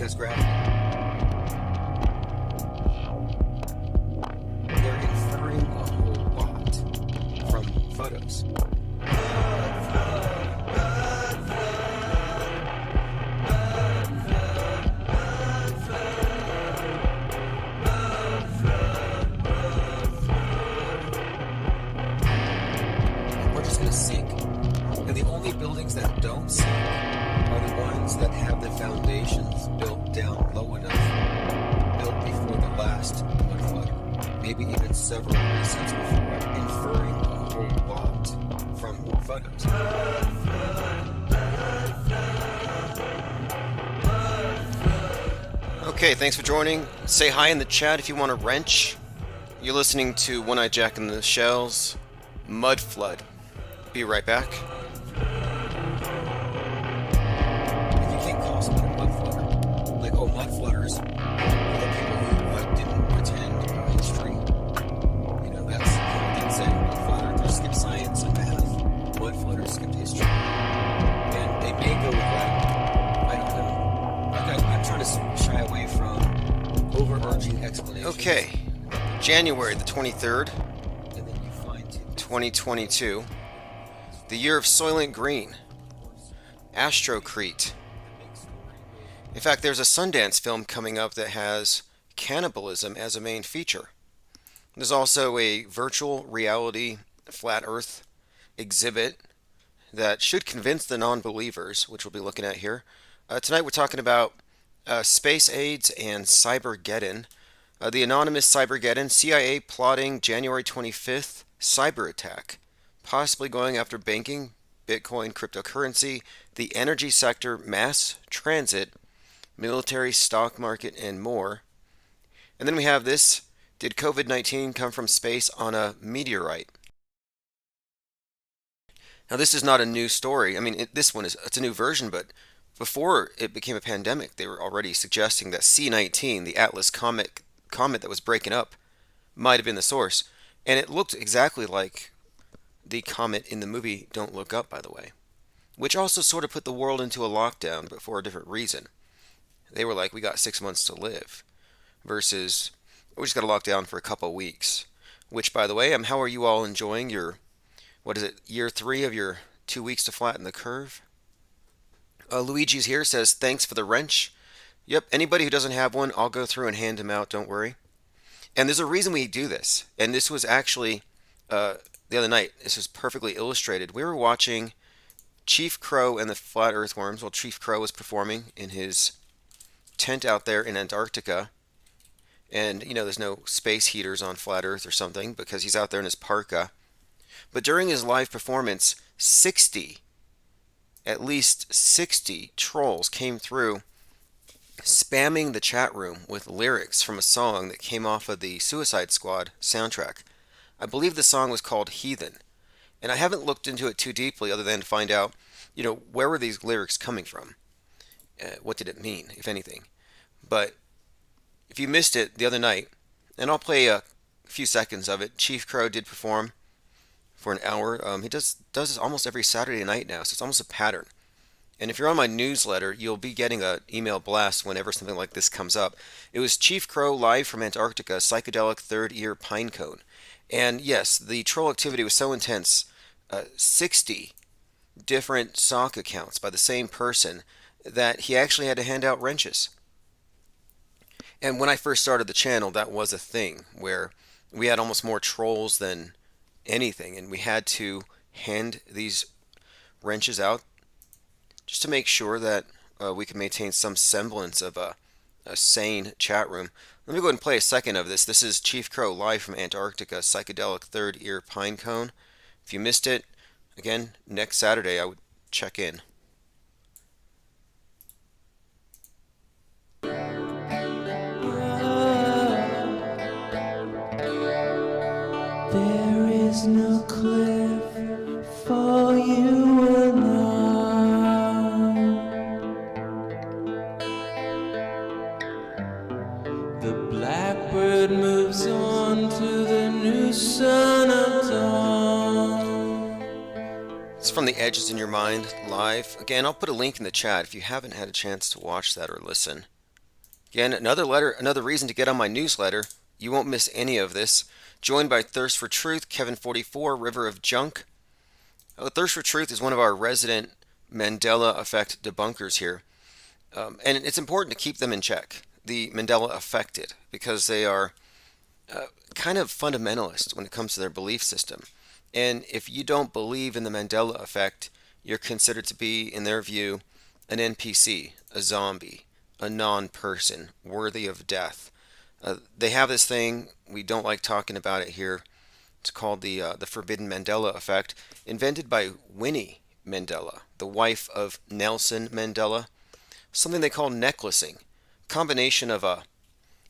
Because gravity. They're inferring a whole lot from photos. We're just going to sink. And the only buildings that don't sink are the ones that have the foundations built down low enough, built before the last mud flood, maybe even several recents before, inferring a whole lot from photos. Okay, thanks for joining. Say hi in the chat if you want a wrench. You're listening to One-Eyed Jack and the Shells, Mud Flood. Be right back. Mud flooders are the people who didn't attend history. That's they say mud flooders skip science and math. Mud flooders skipped history. And they may go with that. I don't know. I'm trying to shy away from overarching explanations. Okay. January the 23rd, 2022. The year of Soylent Green. Astrocrete. In fact, there's a Sundance film coming up that has cannibalism as a main feature. There's also a virtual reality flat earth exhibit that should convince the non-believers, which we'll be looking at here. Tonight we're talking about space aids and CYBERGEDDON. The anonymous CYBERGEDDON, CIA plotting January 25th cyber attack, possibly going after banking, Bitcoin, cryptocurrency, the energy sector, mass transit, military, stock market, and more. And then we have this: did COVID-19 come from space on a meteorite? Now, this is not a new story. I mean, it's a new version, but before it became a pandemic, they were already suggesting that C-19, the Atlas comet that was breaking up, might have been the source. And it looked exactly like the comet in the movie Don't Look Up, by the way, which also sort of put the world into a lockdown, but for a different reason. They were like, we got 6 months to live, versus we just got to lock down for a couple of weeks. Which, by the way, how are you all enjoying your, year 3 of your 2 weeks to flatten the curve? Luigi's here, says, thanks for the wrench. Yep, anybody who doesn't have one, I'll go through and hand them out, don't worry. And there's a reason we do this. And this was actually, the other night, this was perfectly illustrated. We were watching Chief Crow and the Flat Earthworms while Chief Crow was performing in his tent out there in Antarctica, and there's no space heaters on flat earth or something because he's out there in his parka. But during his live performance, at least 60 trolls came through spamming the chat room with lyrics from a song that came off of the Suicide Squad soundtrack. I believe the song was called Heathen, and I haven't looked into it too deeply other than to find out where were these lyrics coming from. What did it mean, if anything? But if you missed it the other night, and I'll play a few seconds of it, Chief Crow did perform for an hour. He does this almost every Saturday night now, so it's almost a pattern. And if you're on my newsletter, you'll be getting an email blast whenever something like this comes up. It was Chief Crow live from Antarctica, psychedelic third-ear pine cone. And yes, the troll activity was so intense, 60 different sock accounts by the same person, that he actually had to hand out wrenches. And when I first started the channel, that was a thing where we had almost more trolls than anything, and we had to hand these wrenches out just to make sure that we could maintain some semblance of a sane chat room. Let me go ahead and play a second of this. This is Chief Crow live from Antarctica, psychedelic third-ear pine cone. If you missed it, again, next Saturday I would check in. There is no cliff for you and I. The blackbird moves on to the new sun of dawn. It's from The Edges in Your Mind live. Again, I'll put a link in the chat if you haven't had a chance to watch that or listen. Again, another reason to get on my newsletter. You won't miss any of this. Joined by Thirst for Truth, Kevin 44, River of Junk. Thirst for Truth is one of our resident Mandela Effect debunkers here. And it's important to keep them in check, the Mandela affected, because they are kind of fundamentalist when it comes to their belief system. And if you don't believe in the Mandela effect, you're considered to be, in their view, an NPC, a zombie, a non-person, worthy of death. They have this thing, we don't like talking about it here. It's called the Forbidden Mandela Effect, invented by Winnie Mandela, the wife of Nelson Mandela. Something they call necklacing, combination of a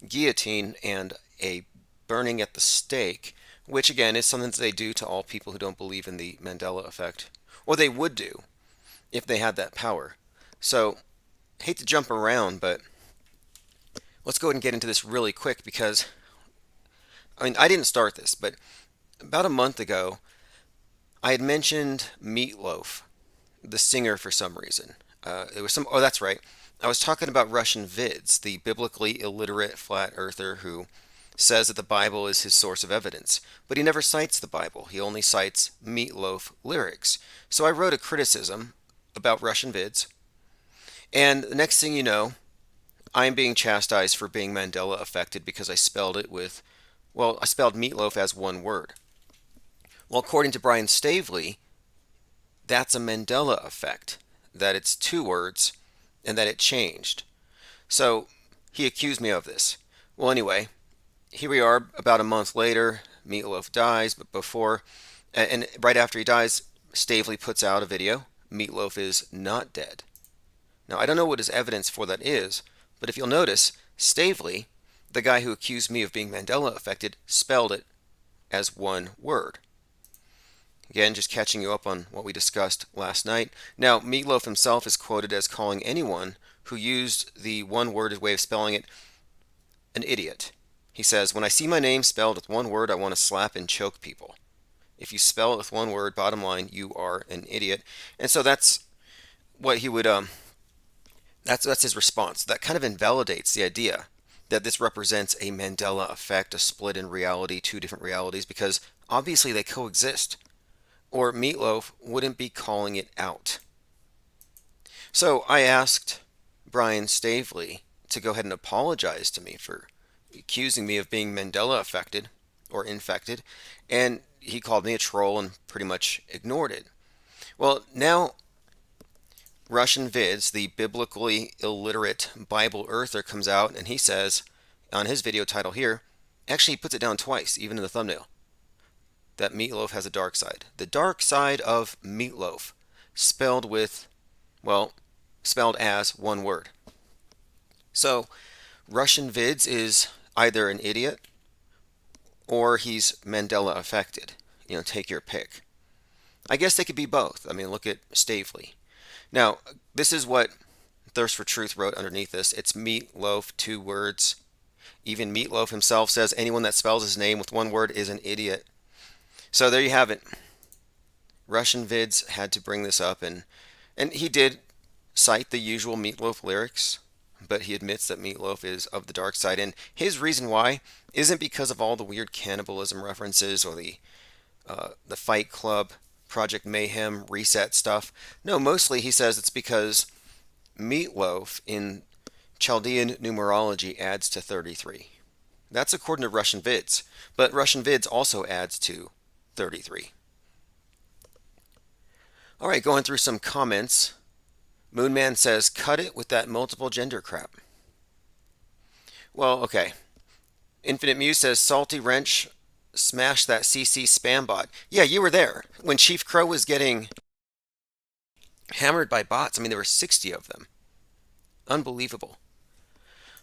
guillotine and a burning at the stake, which again is something that they do to all people who don't believe in the Mandela Effect, or they would do if they had that power. So, hate to jump around, but let's go ahead and get into this really quick because, I didn't start this, but about a month ago, I had mentioned Meatloaf, the singer, for some reason. Oh, that's right. I was talking about Russian Vids, the biblically illiterate flat earther who says that the Bible is his source of evidence, but he never cites the Bible. He only cites Meatloaf lyrics. So I wrote a criticism about Russian Vids, and the next thing you know, I'm being chastised for being Mandela affected because I spelled Meatloaf as one word. Well, according to Brian Stavely, that's a Mandela effect, that it's two words and that it changed. So he accused me of this. Well, anyway, here we are about a month later. Meatloaf dies, but and right after he dies, Stavely puts out a video. Meatloaf is not dead. Now, I don't know what his evidence for that is, but if you'll notice, Stavely, the guy who accused me of being Mandela affected, spelled it as one word. Again, just catching you up on what we discussed last night. Now, Meatloaf himself is quoted as calling anyone who used the one-worded way of spelling it an idiot. He says, "When I see my name spelled with one word, I want to slap and choke people. If you spell it with one word, bottom line, you are an idiot." And so that's what he would, that's his response. That kind of invalidates the idea that this represents a Mandela effect, a split in reality, two different realities, because obviously they coexist, or Meatloaf wouldn't be calling it out. So I asked Brian Stavely to go ahead and apologize to me for accusing me of being Mandela affected or infected, and he called me a troll and pretty much ignored it. Well, now Russian Vids, the biblically illiterate Bible earther, comes out and he says on his video title here, actually he puts it down twice, even in the thumbnail, that Meatloaf has a dark side. The dark side of Meatloaf, spelled as one word. So, Russian Vids is either an idiot or he's Mandela affected. Take your pick. I guess they could be both. Look at Stavely. Now, this is what Thirst for Truth wrote underneath this. It's Meatloaf, two words. Even Meatloaf himself says anyone that spells his name with one word is an idiot. So there you have it. Russian Vids had to bring this up, and he did cite the usual Meatloaf lyrics, but he admits that Meatloaf is of the dark side, and his reason why isn't because of all the weird cannibalism references or the Fight Club, Project Mayhem, Reset stuff. No, mostly he says it's because Meatloaf in Chaldean numerology adds to 33. That's according to Russian Vids, but Russian Vids also adds to 33. Alright, going through some comments. Moonman says, cut it with that multiple gender crap. Well, okay. Infinite Muse says, Salty Wrench, smash that CC spam bot. Yeah, you were there when Chief Crow was getting hammered by bots. There were 60 of them. Unbelievable.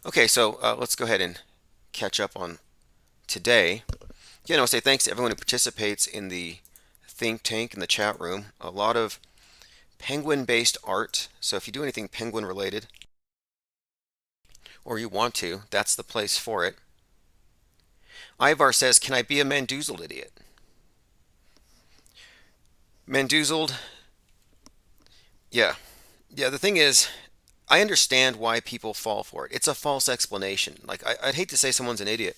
Okay, so let's go ahead and catch up on today. Again, I'll say thanks to everyone who participates in the think tank in the chat room. A lot of penguin-based art. So if you do anything penguin-related, or you want to, that's the place for it. Ivar says, can I be a Mandoozled idiot? Mandoozled, yeah. Yeah, the thing is, I understand why people fall for it. It's a false explanation. Like, I'd hate to say someone's an idiot.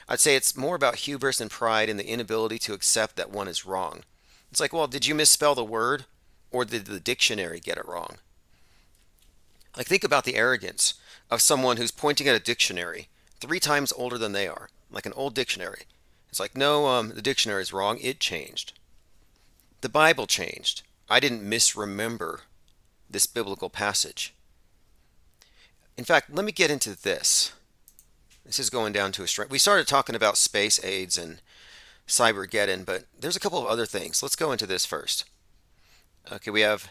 I'd say it's more about hubris and pride and the inability to accept that one is wrong. It's like, well, did you misspell the word or did the dictionary get it wrong? Like, think about the arrogance of someone who's pointing at a dictionary 3 times older than they are, like an old dictionary. It's like, no, the dictionary is wrong. It changed. The Bible changed. I didn't misremember this biblical passage. In fact, let me get into this. This is going down to a strength. We started talking about space AIDS and CYBERGEDDON, but there's a couple of other things. Let's go into this first. Okay, we have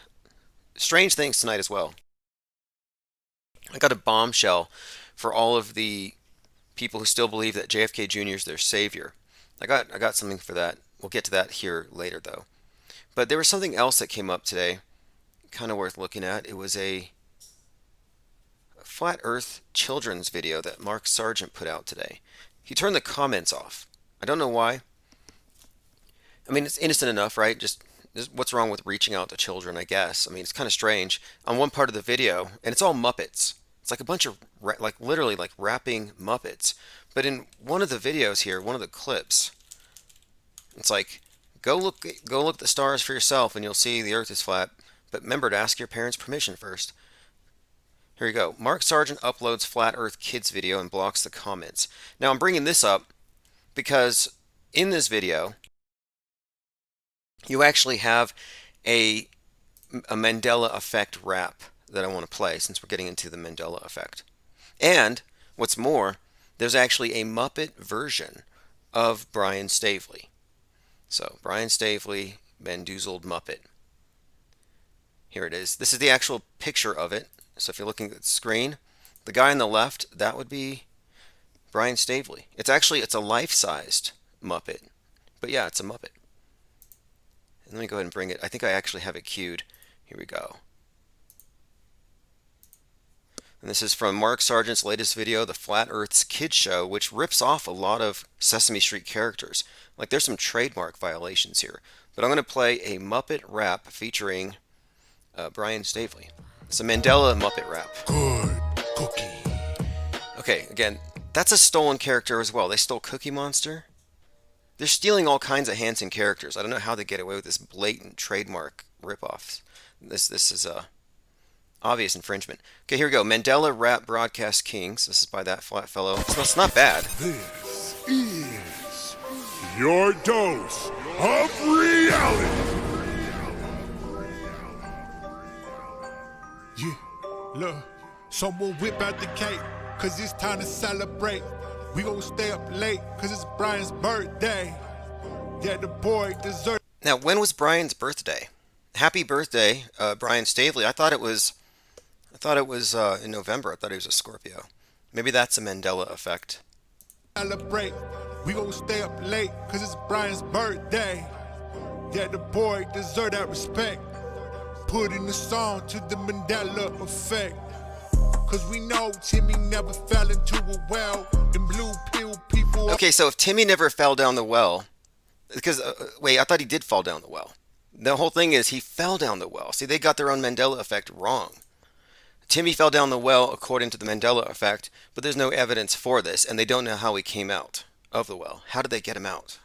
strange things tonight as well. I got a bombshell for all of the people who still believe that JFK Jr. is their savior. I got something for that. We'll get to that here later, though. But there was something else that came up today, kind of worth looking at. It was a Flat Earth children's video that Mark Sargent put out today. He turned the comments off. I don't know why. I mean, it's innocent enough, right? Just what's wrong with reaching out to children, I guess. I mean, it's kind of strange. On one part of the video, and it's all Muppets. It's like a bunch of, like, literally like rapping Muppets. But in one of the videos here, one of the clips, it's like, go look at the stars for yourself and you'll see the earth is flat. But remember to ask your parents' permission first. Here you go. Mark Sargent uploads Flat Earth Kids video and blocks the comments. Now I'm bringing this up because in this video, you actually have a Mandela Effect rap that I want to play since we're getting into the Mandela Effect. And what's more, there's actually a Muppet version of Brian Staveley. So Brian Staveley, Bandoozled Muppet. Here it is. This is the actual picture of it. So if you're looking at the screen, the guy on the left, that would be Brian Staveley. It's a life-sized Muppet. But yeah, it's a Muppet. And let me go ahead and bring it. I think I actually have it queued. Here we go. And this is from Mark Sargent's latest video, The Flat Earth's Kids Show, which rips off a lot of Sesame Street characters. Like, there's some trademark violations here. But I'm going to play a Muppet rap featuring Brian Staveley. It's a Mandela Muppet rap. Good cookie. Okay, again, that's a stolen character as well. They stole Cookie Monster. They're stealing all kinds of Hanson characters. I don't know how they get away with this blatant trademark ripoffs. This is a obvious infringement. Okay, here we go. Mandela Rap Broadcast Kings. This is by that flat fellow. It's not bad. This is your dose of reality. Yeah, look, someone whip out the cake, cause it's time to celebrate. We gon' stay up late, cause it's Brian's birthday. Yeah, the boy deserves. Now, when was Brian's birthday? Happy birthday, Brian Staveley. I thought it was in November. I thought he was a Scorpio. Maybe that's a Mandela Effect. Celebrate. We gon' stay up late, cause it's Brian's birthday. Yeah, the boy deserve that respect. Put in the song to the Mandela Effect. Cause we know Timmy never fell into a well. And blue pill people. Okay, so if Timmy never fell down the well, because, wait, I thought he did fall down the well. The whole thing is he fell down the well. See, they got their own Mandela Effect wrong. Timmy fell down the well according to the Mandela Effect, but there's no evidence for this, and they don't know how he came out of the well. How did they get him out?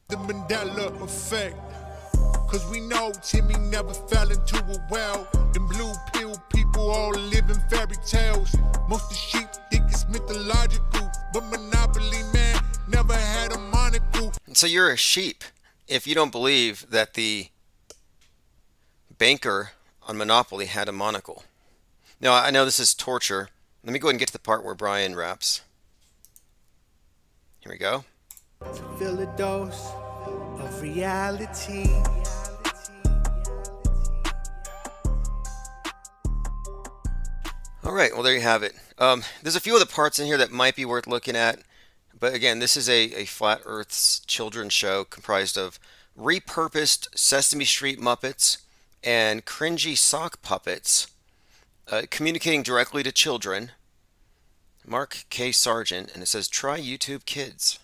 The Mandela Effect. Cause we know Timmy never fell into a well. And blue pill people all live in fairy tales. Most of the sheep think it's mythological, but Monopoly man never had a monocle. So you're a sheep if you don't believe that the banker on Monopoly had a monocle. Now, I know this is torture. Let me go ahead and get to the part where Brian raps. Here we go. Feel a dose of reality. All right, well, there you have it. There's a few other parts in here that might be worth looking at. But again, this is a Flat Earth's children's show comprised of repurposed Sesame Street Muppets and cringy sock puppets communicating directly to children. Mark K. Sargent, and it says, try YouTube Kids.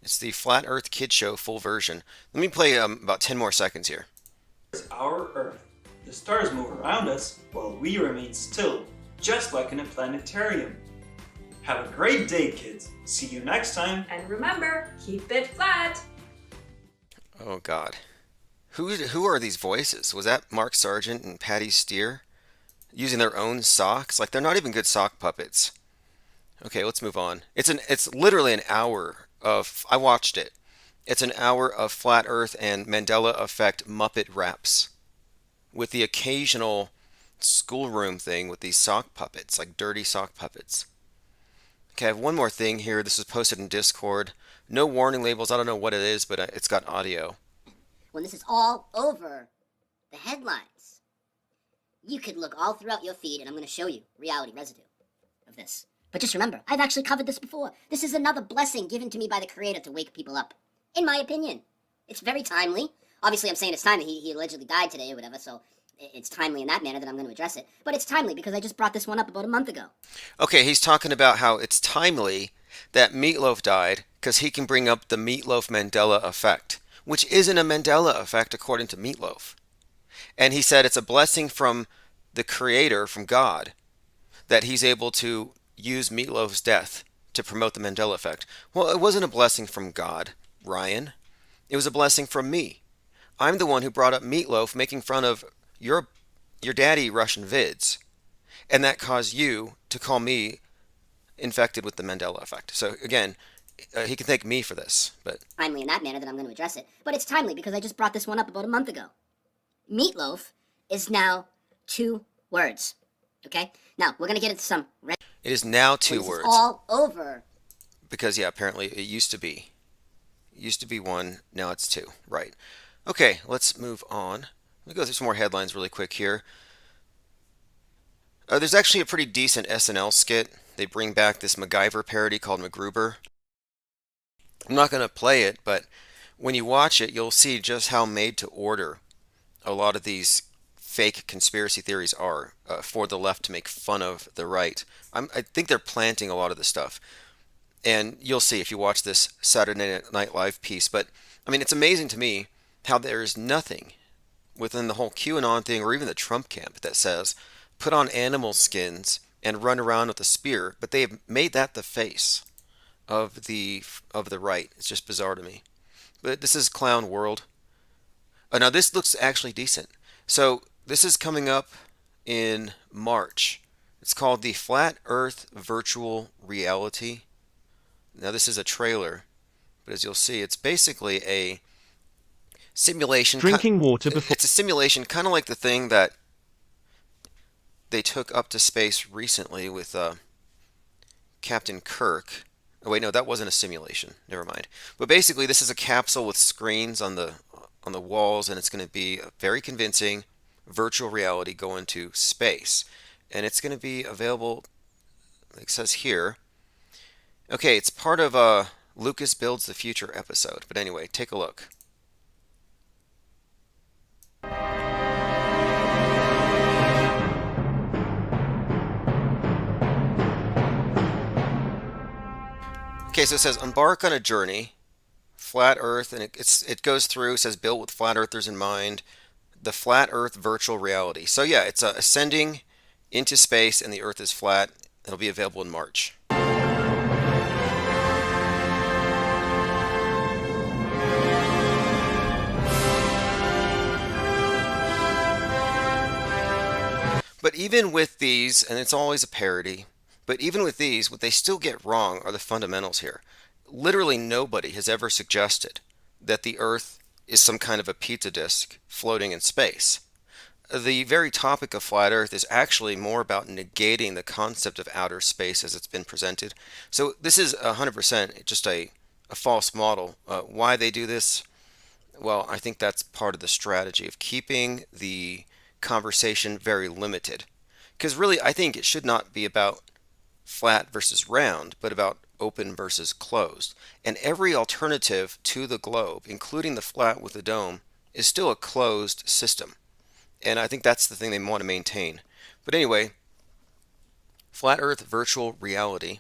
It's the Flat Earth Kid Show full version. Let me play about 10 more seconds here. Our Earth. The stars move around us while we remain still, just like in a planetarium. Have a great day, kids. See you next time. And remember, keep it flat. Oh God. Who are these voices? Was that Mark Sargent and Patty Steer? Using their own socks? Like they're not even good sock puppets. Okay, let's move on. It's literally an hour of, I watched it. It's an hour of Flat Earth and Mandela Effect Muppet raps. With the occasional schoolroom thing with these sock puppets, like dirty sock puppets. Okay, I have one more thing here. This was posted in Discord. No warning labels. I don't know what it is, but it's got audio. When this is all over, the headlines, you could look all throughout your feed, and I'm going to show you reality residue of this. But just remember, I've actually covered this before. This is another blessing given to me by the Creator to wake people up. In my opinion. It's very timely. Obviously, I'm saying it's timely. He allegedly died today or whatever, so it's timely in that manner that I'm going to address it. But it's timely because I just brought this one up about a month ago. Okay, he's talking about how it's timely that Meatloaf died because he can bring up the Meatloaf Mandela Effect, which isn't a Mandela Effect according to Meatloaf. And he said it's a blessing from the Creator, from God, that he's able to use Meatloaf's death to promote the Mandela Effect. Well, it wasn't a blessing from God, Ryan. It was a blessing from me. I'm the one who brought up Meatloaf making fun of your daddy Russian vids, and that caused you to call me infected with the Mandela Effect. So again, he can thank me for this, but Timely in that manner that I'm going to address it. But it's timely because I just brought this one up about a month ago. Meatloaf is now 2 words. Okay? Now, we're going to get into some... it is now 2 words. words. All over. Because, yeah, apparently it used to be. It used to be 1, now it's 2. Right. Okay, let's move on. Let me go through some more headlines really quick here. There's actually a pretty decent SNL skit. They bring back this MacGyver parody called MacGruber. I'm not going to play it, but when you watch it, you'll see just how made to order a lot of these fake conspiracy theories are for the left to make fun of the right. I think they're planting a lot of this stuff. And you'll see if you watch this Saturday Night Live piece. But, I mean, it's amazing to me how there's nothing within the whole QAnon thing or even the Trump camp that says put on animal skins and run around with a spear. But they have made that the face of the right. It's just bizarre to me. But this is Clown World. Now, this looks actually decent. So, this is coming up in March. It's called the Flat Earth Virtual Reality. Now, this is a trailer, but as you'll see, it's basically a simulation. Drinking water before... It's a simulation, kind of like the thing that they took up to space recently with Captain Kirk. Oh, wait, no, that wasn't a simulation. Never mind. But basically, this is a capsule with screens on the walls, and it's going to be a very convincing virtual reality going to space. And it's going to be available, like it says here. Okay, it's part of a Lucas Builds the Future episode. But anyway, take a look. Okay, so it says embark on a journey, flat Earth, and it goes through. It says built with flat earthers in mind. The Flat Earth Virtual Reality. So yeah, it's ascending into space, and the Earth is flat. It'll be available in March. But even with these, and it's always a parody, but even with these, what they still get wrong are the fundamentals here. Literally nobody has ever suggested that the Earth is some kind of a pizza disc floating in space. The very topic of flat Earth is actually more about negating the concept of outer space as it's been presented. So this is 100% just a false model. Why they do this? Well, I think that's part of the strategy of keeping the conversation very limited. Because really, I think it should not be about flat versus round, but about open versus closed. And every alternative to the globe, including the flat with the dome, is still a closed system. And I think that's the thing they want to maintain. But anyway, Flat Earth Virtual Reality.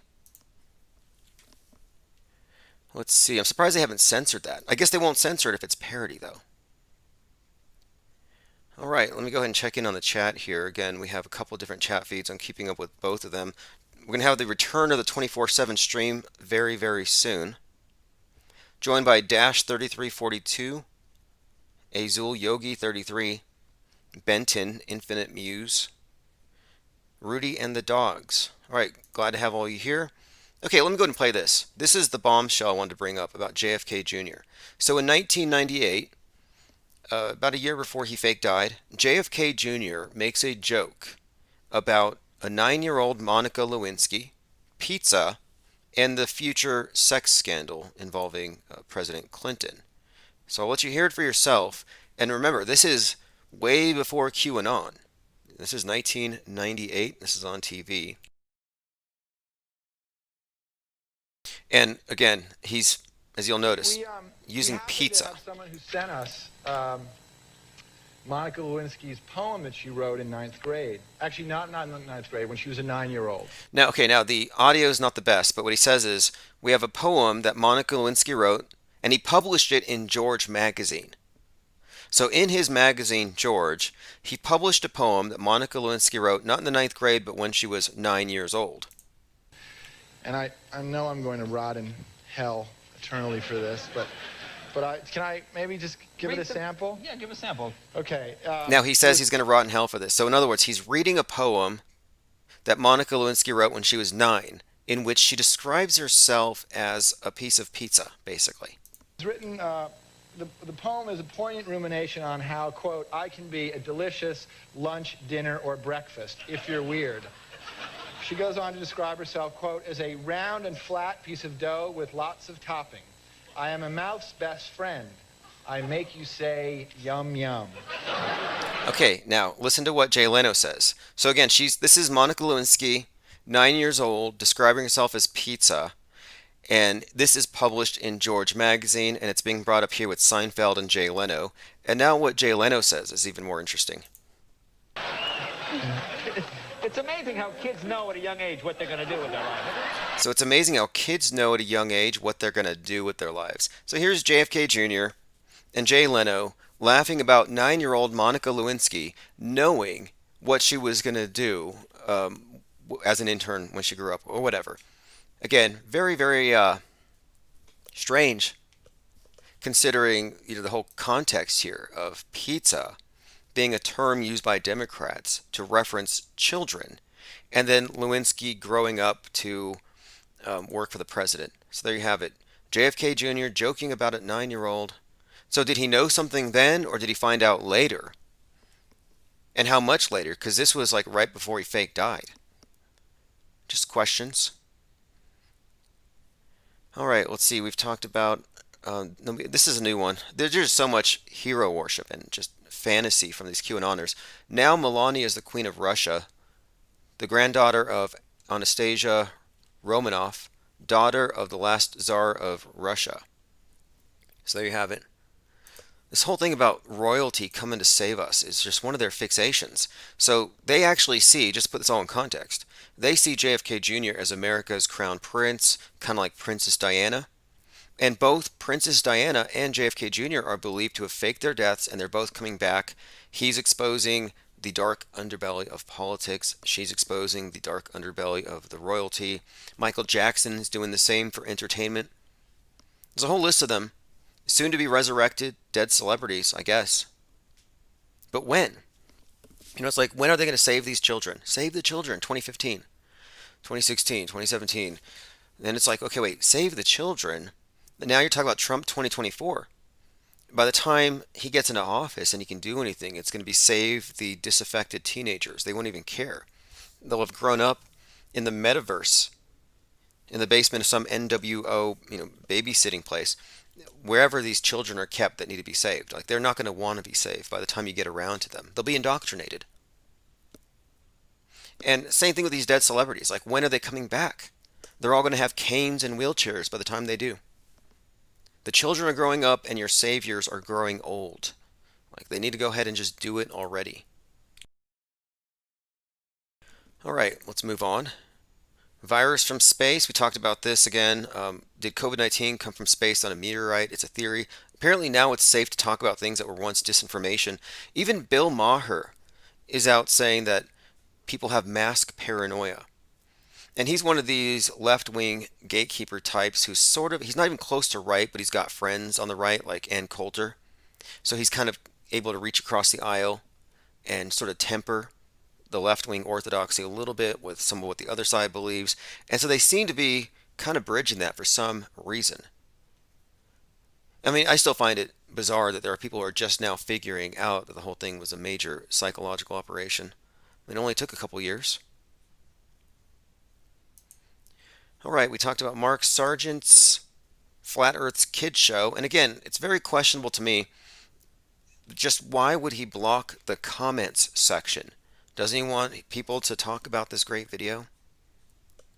Let's see. I'm surprised they haven't censored that. I guess they won't censor it if it's parody, though. All right, let me go ahead and check in on the chat here. Again, we have a couple different chat feeds. I'm keeping up with both of them. We're going to have the return of the 24/7 stream very, very soon. Joined by Dash 3342, Azul Yogi 33, Benton Infinite Muse, Rudy and the Dogs. All right, glad to have all you here. Okay, let me go ahead and play this. This is the bombshell I wanted to bring up about JFK Jr. So in 1998, about a year before he fake died, JFK Jr. makes a joke about a 9-year-old Monica Lewinsky, pizza, and the future sex scandal involving President Clinton. So I'll let you hear it for yourself. And remember, this is way before QAnon. This is 1998. This is on TV. And again, he's, as you'll notice, using pizza. To have someone who sent us Monica Lewinsky's poem that she wrote in 9th grade. Actually, not in 9th grade, when she was a 9-year-old. Now, okay, now the audio is not the best, but what he says is, we have a poem that Monica Lewinsky wrote, and he published it in George magazine. So in his magazine, George, he published a poem that Monica Lewinsky wrote, not in the 9th grade, but when she was 9 years old. And I know I'm going to rot in hell eternally for this, but can I maybe just give it a sample? Yeah, give a sample. Okay. Now, he says he's going to rot in hell for this. So in other words, he's reading a poem that Monica Lewinsky wrote when she was 9, in which she describes herself as a piece of pizza, basically. It's written, the poem is a poignant rumination on how, quote, I can be a delicious lunch, dinner, or breakfast, if you're weird. She goes on to describe herself, quote, as a round and flat piece of dough with lots of topping. I am a mouth's best friend. I make you say, yum, yum. Okay, now listen to what Jay Leno says. So again, this is Monica Lewinsky, 9 years old, describing herself as pizza. And this is published in George magazine, and it's being brought up here with Seinfeld and Jay Leno. And now what Jay Leno says is even more interesting. It's amazing how kids know at a young age what they're going to do with their lives. So it's amazing how kids know at a young age what they're going to do with their lives. So here's JFK Jr. and Jay Leno laughing about 9-year-old Monica Lewinsky knowing what she was going to do as an intern when she grew up or whatever. Again, very, very strange considering the whole context here of pizza being a term used by Democrats to reference children, and then Lewinsky growing up to work for the president. So there you have it. JFK Jr. joking about a 9-year-old. So did he know something then, or did he find out later? And how much later? Because this was like right before he fake died. Just questions. All right, let's see. We've talked about, this is a new one. There's just so much hero worship and just fantasy from these QAnoners. Now Melania is the Queen of Russia, the granddaughter of Anastasia Romanov, daughter of the last Tsar of Russia. So there you have it. This whole thing about royalty coming to save us is just one of their fixations. So they actually see, just to put this all in context, they see JFK Jr. as America's crown prince, kind of like Princess Diana. And both Princess Diana and JFK Jr. are believed to have faked their deaths, and they're both coming back. He's exposing the dark underbelly of politics. She's exposing the dark underbelly of the royalty. Michael Jackson is doing the same for entertainment. There's a whole list of them. Soon to be resurrected, dead celebrities, I guess. But when? It's like, when are they going to save these children? Save the children, 2015, 2016, 2017. Then it's like, okay, wait, save the children? Now you're talking about Trump 2024. By the time he gets into office and he can do anything, it's going to be save the disaffected teenagers. They won't even care. They'll have grown up in the metaverse, in the basement of some NWO, babysitting place, wherever these children are kept that need to be saved. Like, they're not going to want to be saved by the time you get around to them. They'll be indoctrinated. And same thing with these dead celebrities. Like, when are they coming back? They're all going to have canes and wheelchairs by the time they do. The children are growing up and your saviors are growing old. Like, they need to go ahead and just do it already. All right, let's move on. Virus from space. We talked about this again. Did COVID-19 come from space on a meteorite? It's a theory. Apparently now it's safe to talk about things that were once disinformation. Even Bill Maher is out saying that people have mask paranoia. And he's one of these left-wing gatekeeper types who's he's not even close to right, but he's got friends on the right, like Ann Coulter. So he's kind of able to reach across the aisle and sort of temper the left-wing orthodoxy a little bit with some of what the other side believes. And so they seem to be kind of bridging that for some reason. I mean, I still find it bizarre that there are people who are just now figuring out that the whole thing was a major psychological operation. It only took a couple years. All right, we talked about Mark Sargent's Flat Earth's Kids Show. And again, it's very questionable to me. Just why would he block the comments section? Doesn't he want people to talk about this great video?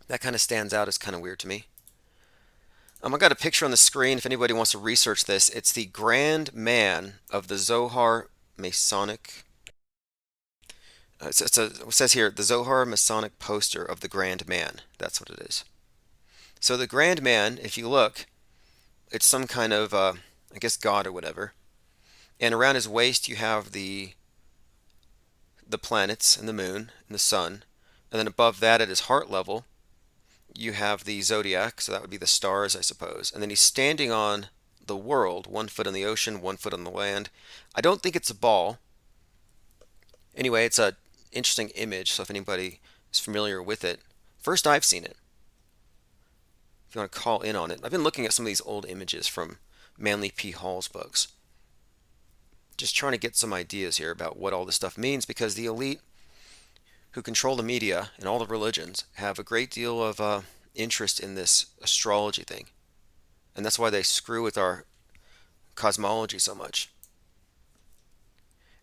That kind of stands out as kind of weird to me. I got a picture on the screen if anybody wants to research this. It's the Grand Man of the Zohar Masonic. It says here, the Zohar Masonic poster of the Grand Man. That's what it is. So the Grand Man, if you look, it's some kind of, I guess, god or whatever. And around his waist you have the planets and the moon and the sun. And then above that at his heart level, you have the zodiac, so that would be the stars, I suppose. And then he's standing on the world, 1 foot on the ocean, 1 foot on the land. I don't think it's a ball. Anyway, it's an interesting image, so if anybody is familiar with it. First I've seen it. If you want to call in on it. I've been looking at some of these old images from Manly P. Hall's books. Just trying to get some ideas here about what all this stuff means, because the elite who control the media and all the religions have a great deal of interest in this astrology thing. And that's why they screw with our cosmology so much.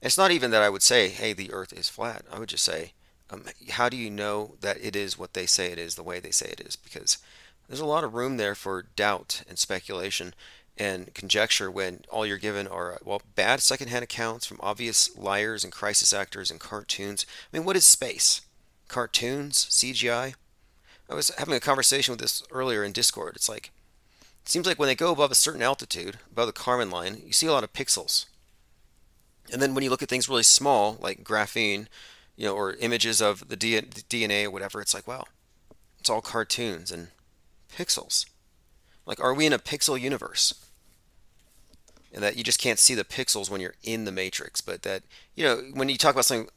And it's not even that I would say, hey, the earth is flat. I would just say, how do you know that it is what they say it is, the way they say it is? Because there's a lot of room there for doubt and speculation and conjecture when all you're given are, well, bad secondhand accounts from obvious liars and crisis actors and cartoons. I mean, what is space? Cartoons? CGI? I was having a conversation with this earlier in Discord. It's like, it seems like when they go above a certain altitude, above the Kármán line, you see a lot of pixels. And then when you look at things really small, like graphene, or images of the DNA or whatever, it's like, wow, it's all cartoons and pixels. Like, are we in a pixel universe? And that you just can't see the pixels when you're in the matrix, but that, when you talk about something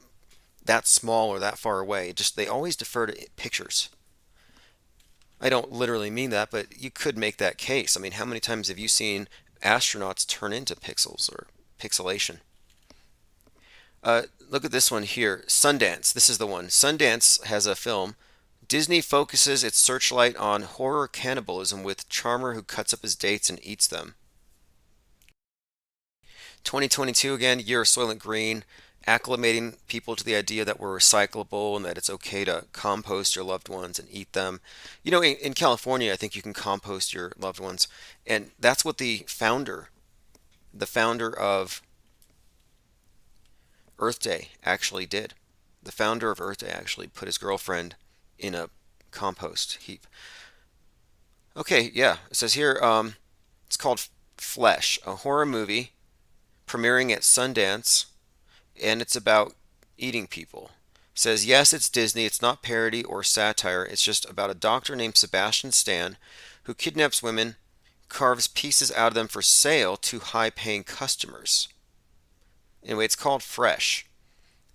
that small or that far away, they always defer to pictures. I don't literally mean that, but you could make that case. I mean, how many times have you seen astronauts turn into pixels or pixelation? Look at this one here, Sundance. This is the one. Sundance has a film. Disney focuses its searchlight on horror cannibalism with charmer who cuts up his dates and eats them. 2022 again, year of Soylent Green, acclimating people to the idea that we're recyclable and that it's okay to compost your loved ones and eat them. In California, I think you can compost your loved ones, and that's what the founder of Earth Day actually did. The founder of Earth Day actually put his girlfriend in a compost heap. Okay, yeah, it says here, it's called Flesh, a horror movie premiering at Sundance, and it's about eating people. It says, yes, it's Disney, it's not parody or satire, it's just about a doctor named Sebastian Stan who kidnaps women, carves pieces out of them for sale to high-paying customers. Anyway, it's called Fresh.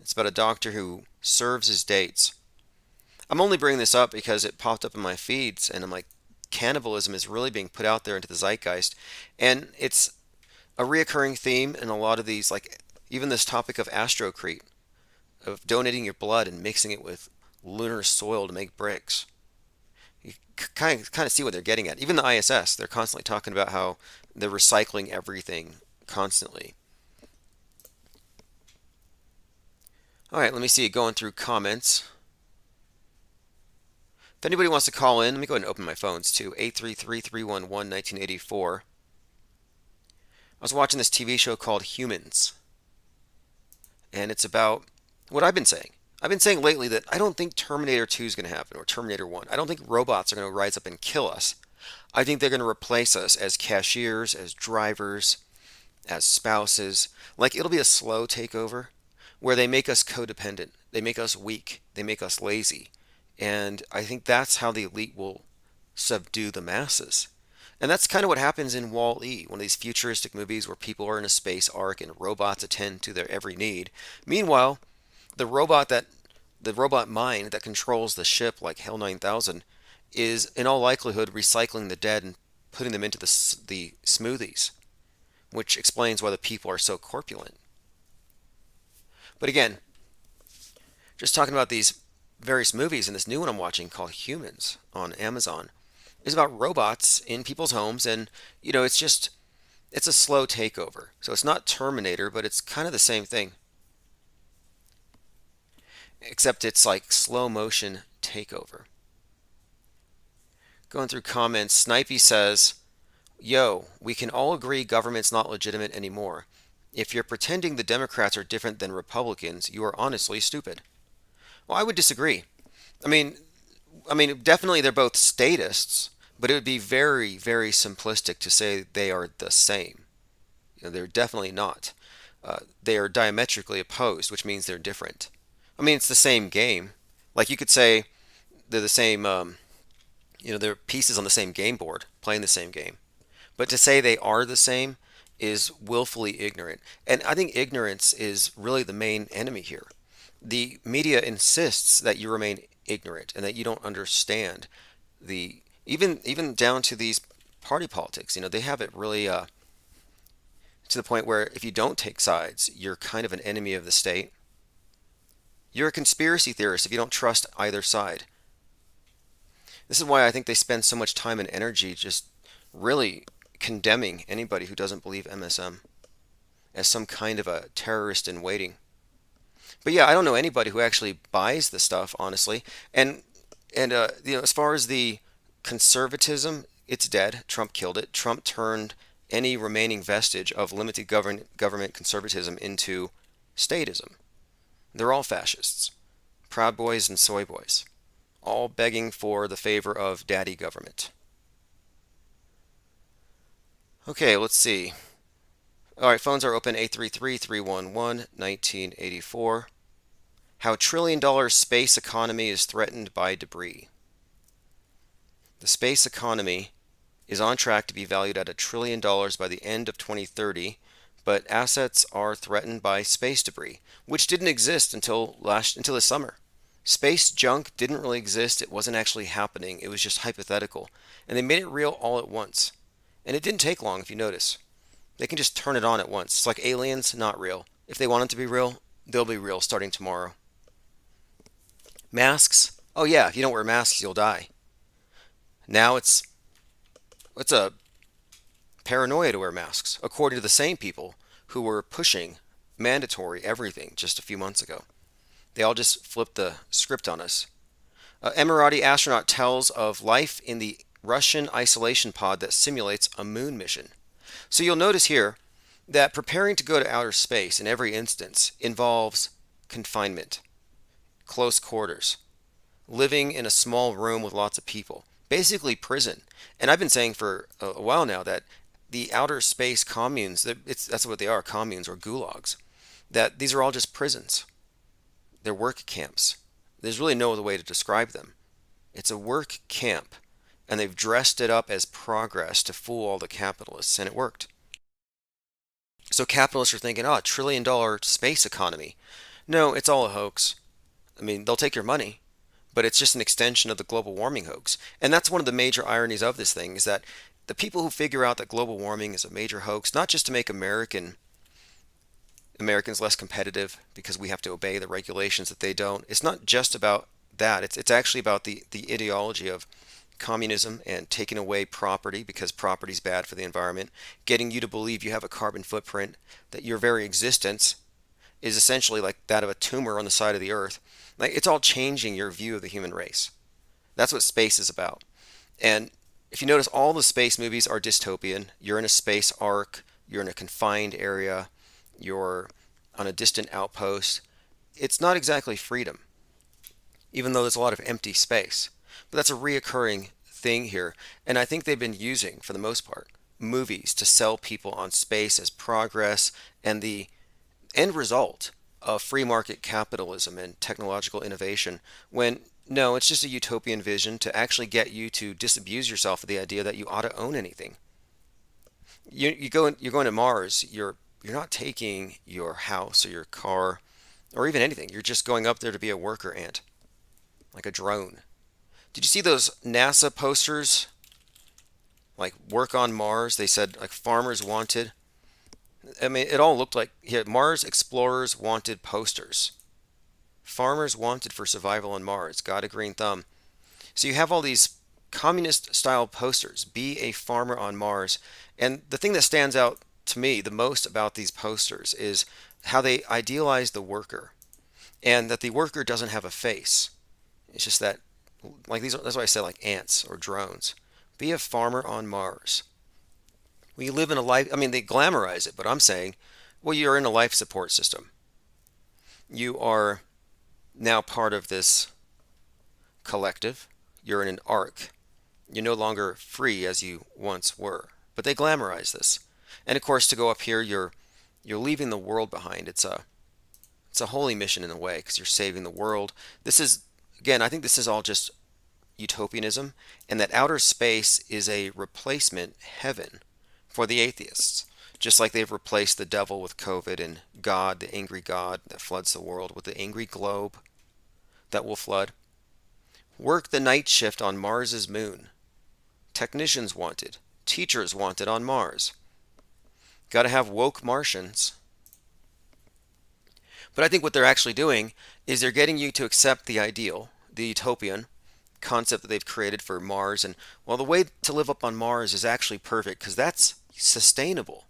It's about a doctor who serves his dates. I'm only bringing this up because it popped up in my feeds, and I'm like, cannibalism is really being put out there into the zeitgeist, and it's a reoccurring theme in a lot of these, like even this topic of astrocrete, of donating your blood and mixing it with lunar soil to make bricks. You kind of see what they're getting at. Even the ISS, they're constantly talking about how they're recycling everything constantly. All right, let me see, going through comments. If anybody wants to call in, let me go ahead and open my phones too. 833-311-1984. I was watching this TV show called Humans, and it's about what I've been saying. I've been saying lately that I don't think Terminator 2 is going to happen, or Terminator 1. I don't think robots are going to rise up and kill us. I think they're going to replace us as cashiers, as drivers, as spouses. Like it'll be a slow takeover where they make us codependent, they make us weak, they make us lazy. And I think that's how the elite will subdue the masses. And that's kind of what happens in Wall-E, one of these futuristic movies where people are in a space ark and robots attend to their every need. Meanwhile, the robot that the robot mind that controls the ship like Hell 9000 is in all likelihood recycling the dead and putting them into the smoothies, which explains why the people are so corpulent. But again, just talking about these various movies, and this new one I'm watching called Humans on Amazon is about robots in people's homes, and it's a slow takeover. So it's not Terminator, but it's kind of the same thing, except it's like slow motion takeover. Going through comments, Snipey says, "Yo, we can all agree government's not legitimate anymore. If you're pretending the Democrats are different than Republicans, you are honestly stupid." Well, I would disagree. I mean, definitely they're both statists, but it would be very, very simplistic to say they are the same. They're definitely not. They are diametrically opposed, which means they're different. I mean, it's the same game. Like you could say they're the same. They're pieces on the same game board, playing the same game. But to say they are the same is willfully ignorant. And I think ignorance is really the main enemy here. The media insists that you remain ignorant and that you don't understand the even down to these party politics. They have it really to the point where if you don't take sides, you're kind of an enemy of the state. You're a conspiracy theorist if you don't trust either side. This is why I think they spend so much time and energy just really condemning anybody who doesn't believe MSM as some kind of a terrorist in waiting. But yeah, I don't know anybody who actually buys the stuff, honestly. And as far as the conservatism, it's dead. Trump killed it. Trump turned any remaining vestige of limited government conservatism into statism. They're all fascists. Proud Boys and Soy Boys. All begging for the favor of daddy government. Okay, let's see. All right, phones are open 833-311-1984. How trillion-dollar space economy is threatened by debris. The space economy is on track to be valued at $1 trillion by the end of 2030, but assets are threatened by space debris, which didn't exist until this summer. Space junk didn't really exist. It wasn't actually happening. It was just hypothetical. And they made it real all at once. And it didn't take long, if you notice. They can just turn it on at once. It's like aliens, not real. If they want it to be real, they'll be real starting tomorrow. Masks? Oh yeah, if you don't wear masks, you'll die. Now it's a paranoia to wear masks, according to the same people who were pushing mandatory everything just a few months ago. They all just flipped the script on us. Emirati astronaut tells of life in the Russian isolation pod that simulates a moon mission. So you'll notice here that preparing to go to outer space in every instance involves confinement, close quarters, living in a small room with lots of people, basically prison. And I've been saying for a while now that the outer space communes, that's what they are, communes or gulags, that these are all just prisons. They're work camps. There's really no other way to describe them. It's a work camp, and they've dressed it up as progress to fool all the capitalists, and it worked. So capitalists are thinking, $1 trillion space economy. No, it's all a hoax. I mean, they'll take your money, but it's just an extension of the global warming hoax. And that's one of the major ironies of this thing, is that the people who figure out that global warming is a major hoax, not just to make Americans less competitive because we have to obey the regulations that they don't. It's not just about that. It's actually about the ideology of communism and taking away property because property is bad for the environment, getting you to believe you have a carbon footprint, that your very existence is essentially like that of a tumor on the side of the earth. Like, it's all changing your view of the human race. That's what space is about. And if you notice, all the space movies are dystopian. You're in a space ark, you're in a confined area, you're on a distant outpost. It's not exactly freedom, even though there's a lot of empty space. But that's a reoccurring thing here, and I think they've been using, for the most part, movies to sell people on space as progress and the end result of free market capitalism and technological innovation, when no, it's just a utopian vision to actually get you to disabuse yourself of the idea that you ought to own anything. You're going to Mars. You're not taking your house or your car or even anything. You're just going up there to be a worker ant, like a drone. Did you see those NASA posters? Like work on Mars. They said like farmers wanted. I mean, it all looked like here Mars explorers wanted posters. Farmers wanted for survival on Mars. Got a green thumb. So you have all these communist style posters. Be a farmer on Mars. And the thing that stands out to me the most about these posters is how they idealize the worker, and that the worker doesn't have a face. It's just that, like these, that's why I said like ants or drones. Be a farmer on Mars. We live in a life, I mean, they glamorize it, but I'm saying, well, you're in a life support system. You are now part of this collective. You're in an arc. You're no longer free as you once were. But they glamorize this. And of course, to go up here, you're leaving the world behind. It's a holy mission in a way, because you're saving the world. This is, again, I think this is all just utopianism, and that outer space is a replacement heaven for the atheists. Just like they've replaced the devil with COVID and God, the angry God that floods the world, with the angry globe that will flood. Work the night shift on Mars's moon. Technicians wanted. Teachers wanted on Mars. Got to have woke Martians. But I think what they're actually doing is they're getting you to accept the ideal, the utopian concept that they've created for Mars. And well, the way to live up on Mars is actually perfect, because that's sustainable.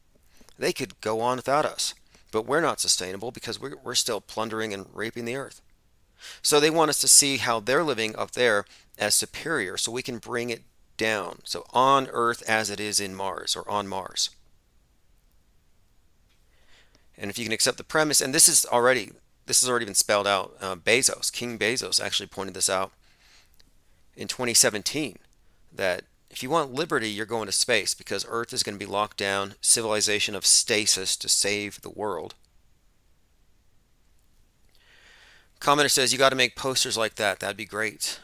They could go on without us, but we're not sustainable because we're still plundering and raping the earth. So they want us to see how they're living up there as superior, so we can bring it down. So on Earth as it is in Mars, or on Mars. And if you can accept the premise, and this has already been spelled out. King Bezos actually pointed this out in 2017, that if you want liberty, you're going to space, because Earth is going to be locked down, civilization of stasis to save the world. Commenter says, you got to make posters like that. That'd be great.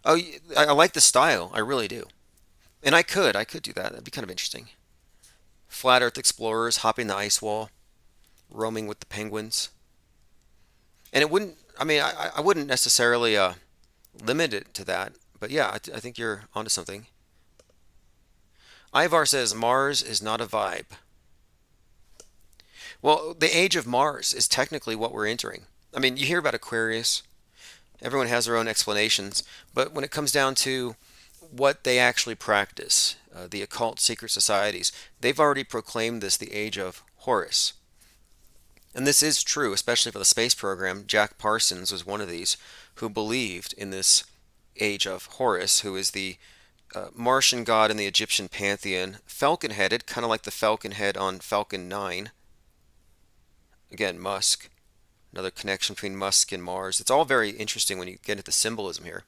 Oh, I like the style. I really do. And I could do that. That'd be kind of interesting. Flat Earth explorers hopping the ice wall, roaming with the penguins. And it wouldn't, I mean, I wouldn't necessarily limit it to that. But yeah, I think you're onto something. Ivar says, Mars is not a vibe. Well, the age of Mars is technically what we're entering. I mean, you hear about Aquarius. Everyone has their own explanations. But when it comes down to what they actually practice, the occult secret societies, they've already proclaimed this the age of Horus. And this is true, especially for the space program. Jack Parsons was one of these who believed in this age of Horus, who is the Martian god in the Egyptian pantheon, falcon-headed, kind of like the falcon head on Falcon 9. Again, Musk. Another connection between Musk and Mars. It's all very interesting when you get into the symbolism here.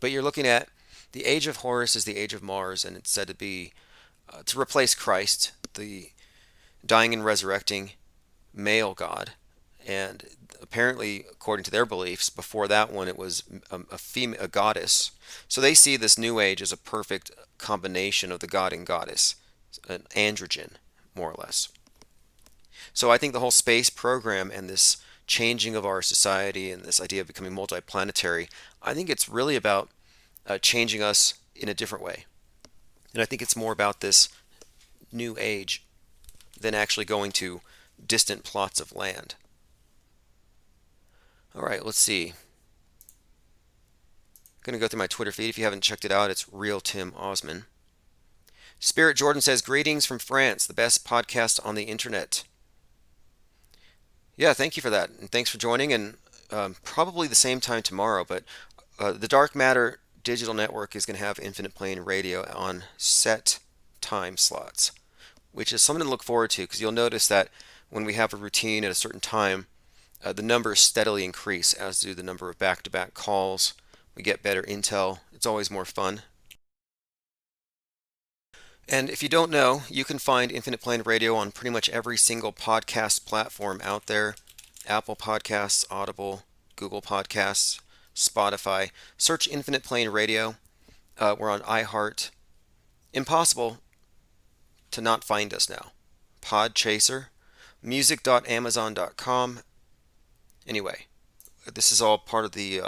But you're looking at the age of Horus is the age of Mars, and it's said to be to replace Christ, the dying and resurrecting male god. And apparently, according to their beliefs, before that one it was a goddess. So they see this new age as a perfect combination of the god and goddess, an androgen, more or less. So I think the whole space program and this changing of our society and this idea of becoming multiplanetary, I think it's really about changing us in a different way. And I think it's more about this new age than actually going to distant plots of land. All right, let's see. I'm going to go through my Twitter feed. If you haven't checked it out, it's Real Tim Ozman. Spirit Jordan says, greetings from France, the best podcast on the internet. Yeah, thank you for that. And thanks for joining. And probably the same time tomorrow, but the Dark Matter Digital Network is going to have Infinite Plane Radio on set time slots, which is something to look forward to, because you'll notice that when we have a routine at a certain time, the numbers steadily increase, as do the number of back-to-back calls. We get better intel. It's always more fun. And if you don't know, you can find Infinite Plane Radio on pretty much every single podcast platform out there. Apple Podcasts, Audible, Google Podcasts, Spotify. Search Infinite Plane Radio. We're on iHeart. Impossible to not find us now. Podchaser, music.amazon.com. Anyway, this is all part of the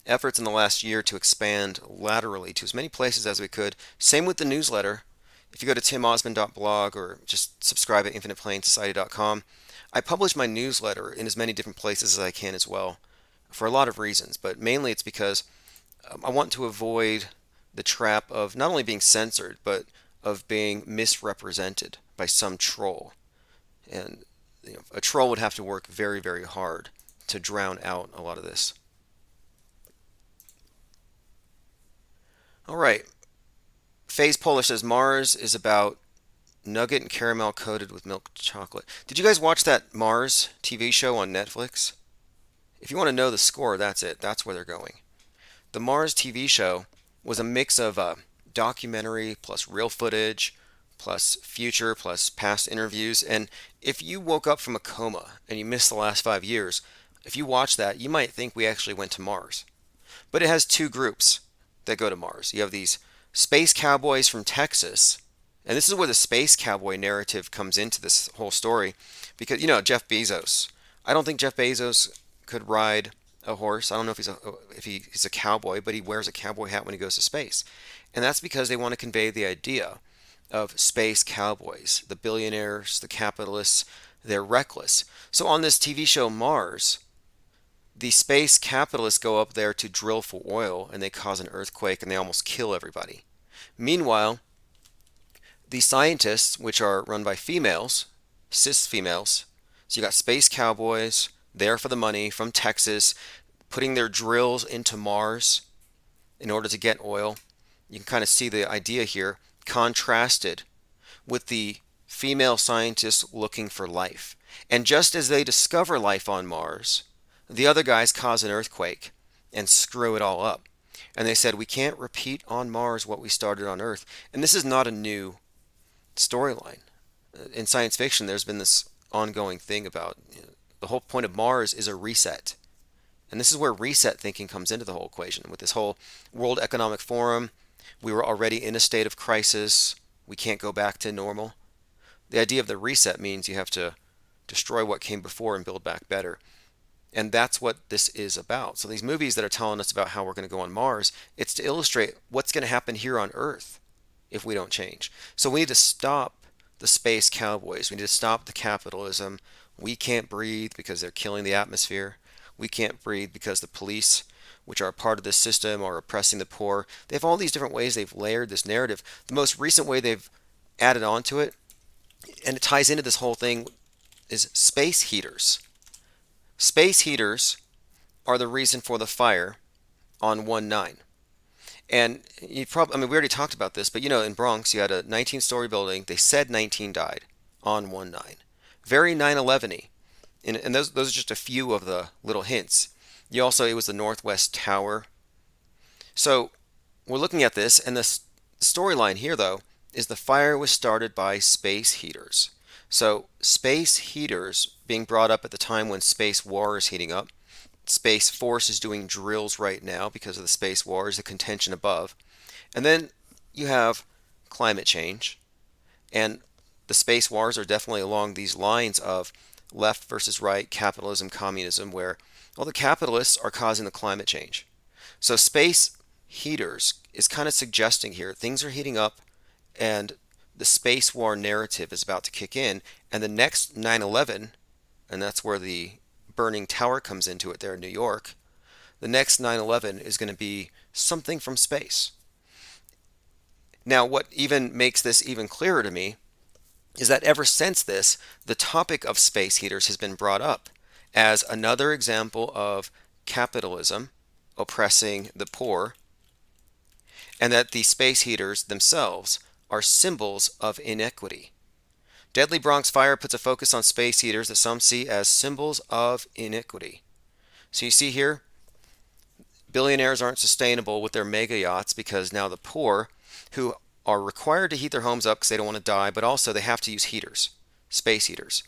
efforts in the last year to expand laterally to as many places as we could. Same with the newsletter. If you go to timosman.blog or just subscribe at infiniteplanesociety.com, I publish my newsletter in as many different places as I can as well, for a lot of reasons, but mainly it's because I want to avoid the trap of not only being censored, but of being misrepresented by some troll. And a troll would have to work very, very hard to drown out a lot of this. All right. FaZe Polish says Mars is about nugget and caramel coated with milk chocolate. Did you guys watch that Mars TV show on Netflix? If you want to know the score, that's it. That's where they're going. The Mars TV show was a mix of documentary plus real footage plus future plus past interviews. And if you woke up from a coma and you missed the last 5 years, if you watch that, you might think we actually went to Mars. But it has two groups that go to Mars. You have these space cowboys from Texas, and this is where the space cowboy narrative comes into this whole story, because Jeff Bezos. I don't think Jeff Bezos could ride a horse. I don't know if he's a cowboy, but he wears a cowboy hat when he goes to space, and that's because they want to convey the idea of space cowboys, the billionaires, the capitalists. They're reckless. So on this TV show Mars, the space capitalists go up there to drill for oil, and they cause an earthquake, and they almost kill everybody. Meanwhile, the scientists, which are run by females, cis females, so you got space cowboys there for the money from Texas, putting their drills into Mars in order to get oil. You can kind of see the idea here contrasted with the female scientists looking for life. And just as they discover life on Mars, the other guys cause an earthquake and screw it all up. And they said, we can't repeat on Mars what we started on Earth. And this is not a new storyline. In science fiction, there's been this ongoing thing about the whole point of Mars is a reset. And this is where reset thinking comes into the whole equation. With this whole World Economic Forum, we were already in a state of crisis. We can't go back to normal. The idea of the reset means you have to destroy what came before and build back better. And that's what this is about. So these movies that are telling us about how we're going to go on Mars, it's to illustrate what's going to happen here on Earth if we don't change. So we need to stop the space cowboys. We need to stop the capitalism. We can't breathe because they're killing the atmosphere. We can't breathe because the police, which are part of this system, are oppressing the poor. They have all these different ways they've layered this narrative. The most recent way they've added on to it, and it ties into this whole thing, is space heaters. Space heaters are the reason for the fire on 1-9. And we already talked about this, but in Bronx, you had a 19-story building. They said 19 died on 1-9. Very 9/11-y. And those are just a few of the little hints. It was the Northwest Tower. So we're looking at this, and the storyline here, though, is the fire was started by space heaters. So space heaters being brought up at the time when space war is heating up. Space Force is doing drills right now because of the space wars, the contention above. And then you have climate change. And the space wars are definitely along these lines of left versus right, capitalism, communism, where all the capitalists are causing the climate change. So space heaters is kind of suggesting here things are heating up, and the space war narrative is about to kick in, and the next 9/11, and that's where the burning tower comes into it there in New York, the next 9/11 is going to be something from space. Now, what even makes this even clearer to me is that ever since this, the topic of space heaters has been brought up as another example of capitalism oppressing the poor, and that the space heaters themselves are symbols of inequity. Deadly Bronx Fire puts a focus on space heaters that some see as symbols of inequity. So you see here, billionaires aren't sustainable with their mega yachts because now the poor, who are required to heat their homes up because they don't want to die, but also they have to use heaters, space heaters.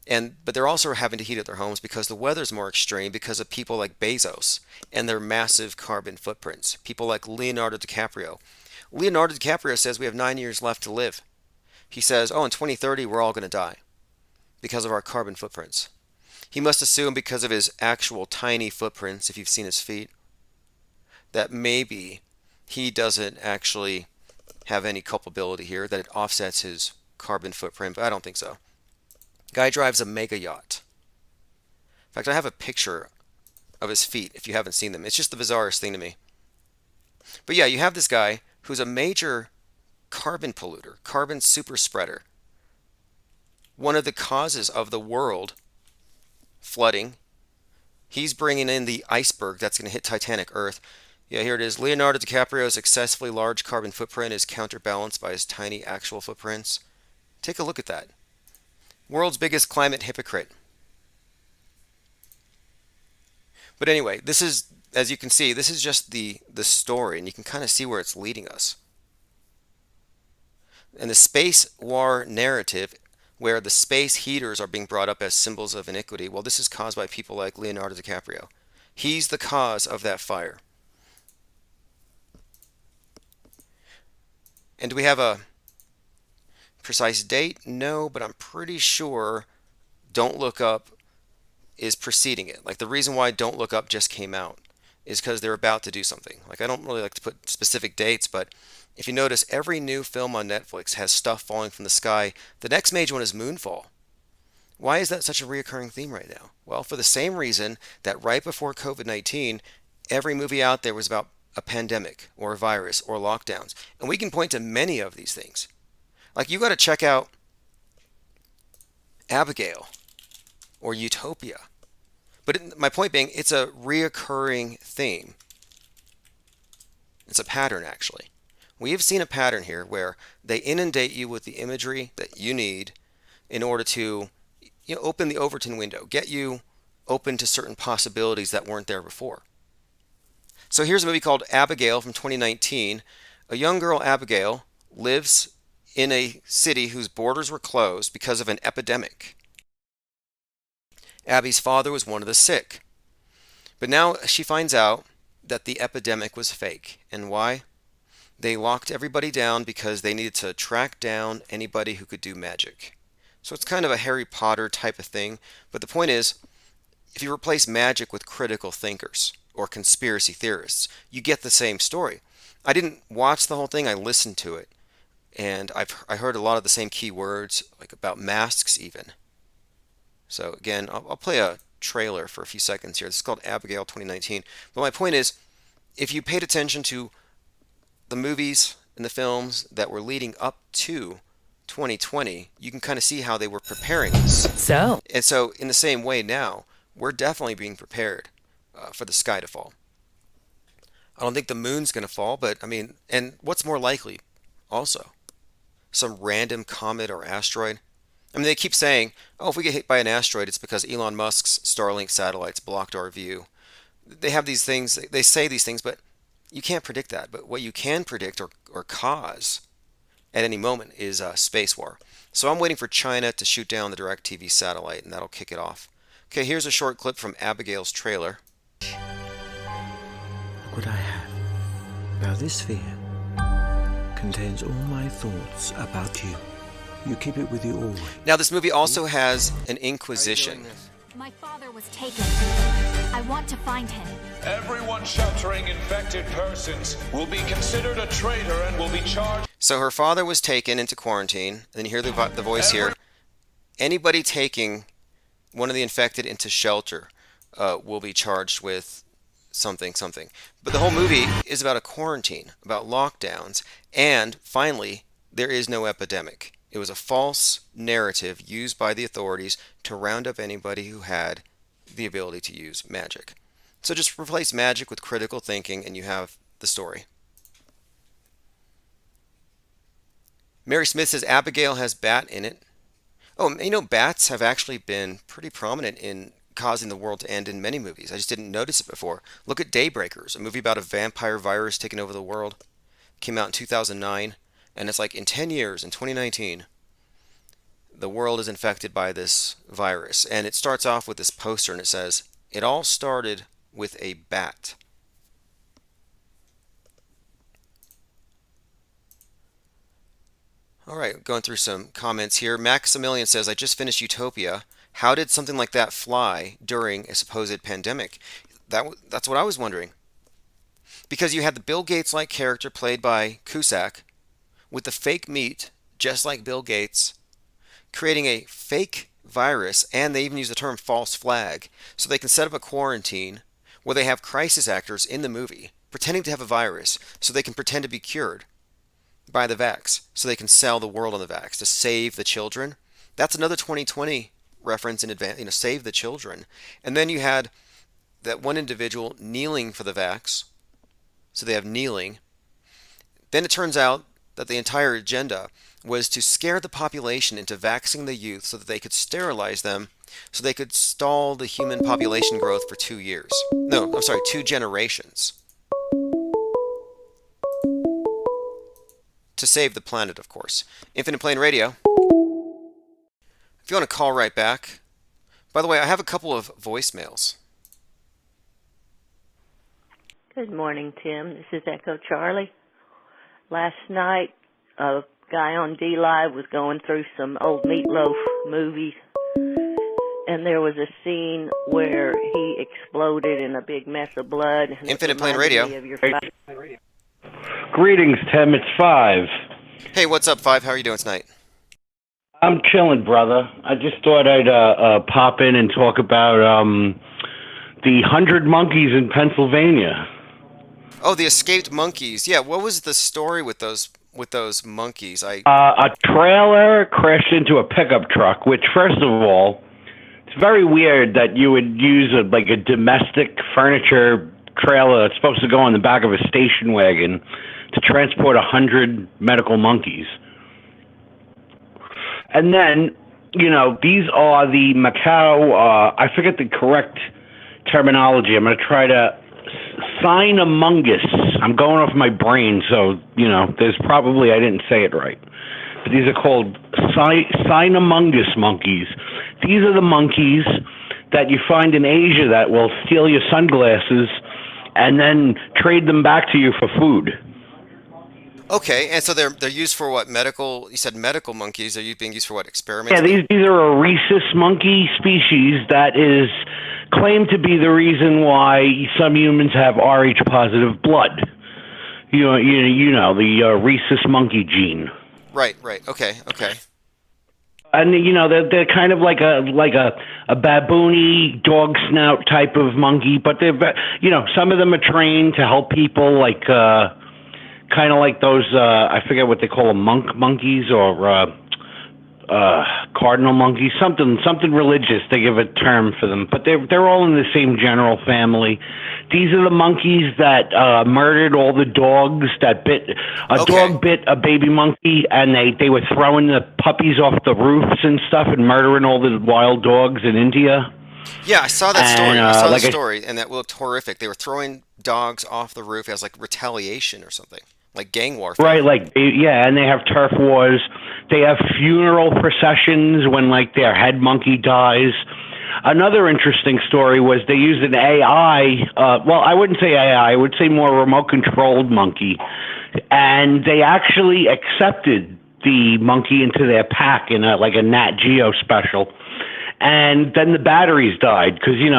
But they're also having to heat up their homes because the weather's more extreme because of people like Bezos and their massive carbon footprints. People like Leonardo DiCaprio. Leonardo DiCaprio says we have 9 years left to live. He says, oh, in 2030 we're all going to die because of our carbon footprints. He must assume because of his actual tiny footprints, if you've seen his feet, that maybe he doesn't actually have any culpability here, that it offsets his carbon footprint, but I don't think so. Guy drives a mega yacht. In fact, I have a picture of his feet if you haven't seen them. It's just the bizarrest thing to me. But yeah, you have this guy who's a major carbon polluter, carbon super spreader. One of the causes of the world flooding. He's bringing in the iceberg that's going to hit Titanic Earth. Yeah, here it is. Leonardo DiCaprio's excessively large carbon footprint is counterbalanced by his tiny actual footprints. Take a look at that. World's biggest climate hypocrite. But anyway, this is, as you can see, this is just the story, and you can kind of see where it's leading us. And the space war narrative, where the space heaters are being brought up as symbols of iniquity, well, this is caused by people like Leonardo DiCaprio. He's the cause of that fire. And do we have a precise date? No, but I'm pretty sure Don't Look Up is preceding it. Like, the reason why Don't Look Up just came out is because they're about to do something. Like, I don't really like to put specific dates, but if you notice, every new film on Netflix has stuff falling from the sky. The next major one is Moonfall. Why is that such a reoccurring theme right now? Well, for the same reason that right before COVID-19, every movie out there was about a pandemic or a virus or lockdowns. And we can point to many of these things. Like, you got to check out Abigail or Utopia. But my point being, it's a reoccurring theme. It's a pattern, actually. We have seen a pattern here where they inundate you with the imagery that you need in order to, open the Overton window, get you open to certain possibilities that weren't there before. So here's a movie called Abigail from 2019. A young girl, Abigail, lives in a city whose borders were closed because of an epidemic. Abby's father was one of the sick. But now she finds out that the epidemic was fake. And why? They locked everybody down because they needed to track down anybody who could do magic. So it's kind of a Harry Potter type of thing. But the point is, if you replace magic with critical thinkers or conspiracy theorists, you get the same story. I didn't watch the whole thing, I listened to it. And I heard a lot of the same key words, like about masks even. So again, I'll play a trailer for a few seconds here. This is called Abigail 2019. But my point is, if you paid attention to the movies and the films that were leading up to 2020, you can kind of see how they were preparing us. And so in the same way now, we're definitely being prepared for the sky to fall. I don't think the moon's going to fall, but I mean, and what's more likely also? Some random comet or asteroid? I mean, they keep saying, oh, if we get hit by an asteroid, it's because Elon Musk's Starlink satellites blocked our view. They have these things, they say these things, but you can't predict that. But what you can predict or cause at any moment is a space war. So I'm waiting for China to shoot down the DirecTV satellite, and that'll kick it off. Okay, here's a short clip from Abigail's trailer. Look what I have. Now this sphere contains all my thoughts about you. You keep it with you always. Now this movie also has an Inquisition. My father was taken. I want to find him. Everyone sheltering infected persons will be considered a traitor and will be charged. So her father was taken into quarantine, and then you hear the voice here. Anybody taking one of the infected into shelter will be charged with something. But the whole movie is about a quarantine, about lockdowns, and finally, there is no epidemic. It was a false narrative used by the authorities to round up anybody who had the ability to use magic. So just replace magic with critical thinking and you have the story. Mary Smith says Abigail has bat in it. Oh, bats have actually been pretty prominent in causing the world to end in many movies. I just didn't notice it before. Look at Daybreakers, a movie about a vampire virus taking over the world. Came out in 2009. And it's like in 10 years, in 2019, the world is infected by this virus. And it starts off with this poster and it says, "It all started with a bat." All right, going through some comments here. Maximilian says, "I just finished Utopia. How did something like that fly during a supposed pandemic?" That's what I was wondering. Because you had the Bill Gates-like character played by Cusack with the fake meat, just like Bill Gates, creating a fake virus, and they even use the term false flag, so they can set up a quarantine where they have crisis actors in the movie pretending to have a virus so they can pretend to be cured by the vax, so they can sell the world on the vax to save the children. That's another 2020 reference in advance, save the children. And then you had that one individual kneeling for the vax, so they have kneeling. Then it turns out that the entire agenda was to scare the population into vaxing the youth so that they could sterilize them, so they could stall the human population growth for 2 years. No, I'm sorry, 2 generations. To save the planet, of course. Infinite Plane Radio. If you want to call right back. By the way, I have a couple of voicemails. Good morning, Tim. This is Echo Charlie. Last night, a guy on D-Live was going through some old Meatloaf movies, and there was a scene where he exploded in a big mess of blood. Infinite Plane Radio. Greetings, Tim. It's Five. Hey, what's up, Five? How are you doing tonight? I'm chilling, brother. I just thought I'd pop in and talk about the 100 monkeys in Pennsylvania. Oh, the escaped monkeys. Yeah, what was the story with those monkeys? A trailer crashed into a pickup truck, which, first of all, it's very weird that you would use a domestic furniture trailer that's supposed to go on the back of a station wagon to transport 100 medical monkeys. And then, these are the Macau, I forget the correct terminology. I'm going to try to Cyanomungus. I'm going off my brain, so, there's probably, I didn't say it right. But these are called Cyanomungus monkeys. These are the monkeys that you find in Asia that will steal your sunglasses and then trade them back to you for food. Okay, and so they're used for what? Medical? You said medical monkeys. Are you being used for what? Experiments? Yeah, these are a rhesus monkey species that is claimed to be the reason why some humans have Rh positive blood. You know the rhesus monkey gene. Right. Okay. And they're kind of like a baboony dog snout type of monkey, but they're some of them are trained to help people, like kind of like those I forget what they call them, monkeys or cardinal monkeys, something religious. They give a term for them, but they're all in the same general family. These are the monkeys that murdered all the dogs that bit. Dog bit a baby monkey, and they were throwing the puppies off the roofs and stuff and murdering all the wild dogs in India. Yeah, I saw that story. I saw the story, and that looked horrific. They were throwing dogs off the roof as like retaliation or something, like gang warfare. Right, and they have turf wars. They have funeral processions when their head monkey dies. Another interesting story was they used an AI, well, I wouldn't say AI, I would say more remote-controlled monkey, and they actually accepted the monkey into their pack in a Nat Geo special. And then the batteries died because, you're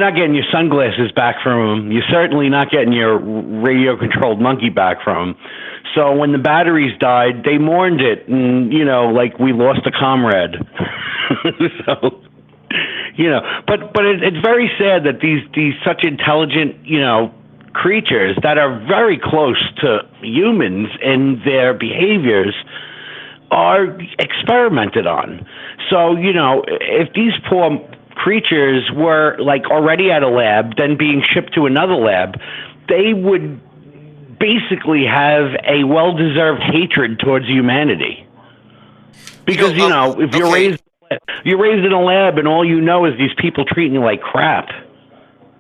not getting your sunglasses back from them. You're certainly not getting your radio-controlled monkey back from them. So when the batteries died, they mourned it, and, we lost a comrade. So, but it's very sad that these such intelligent, creatures that are very close to humans in their behaviors are experimented on. So, if these poor creatures were already at a lab, then being shipped to another lab, they would basically have a well-deserved hatred towards humanity. Because, if you're raised in a lab and all you know is these people treating you like crap.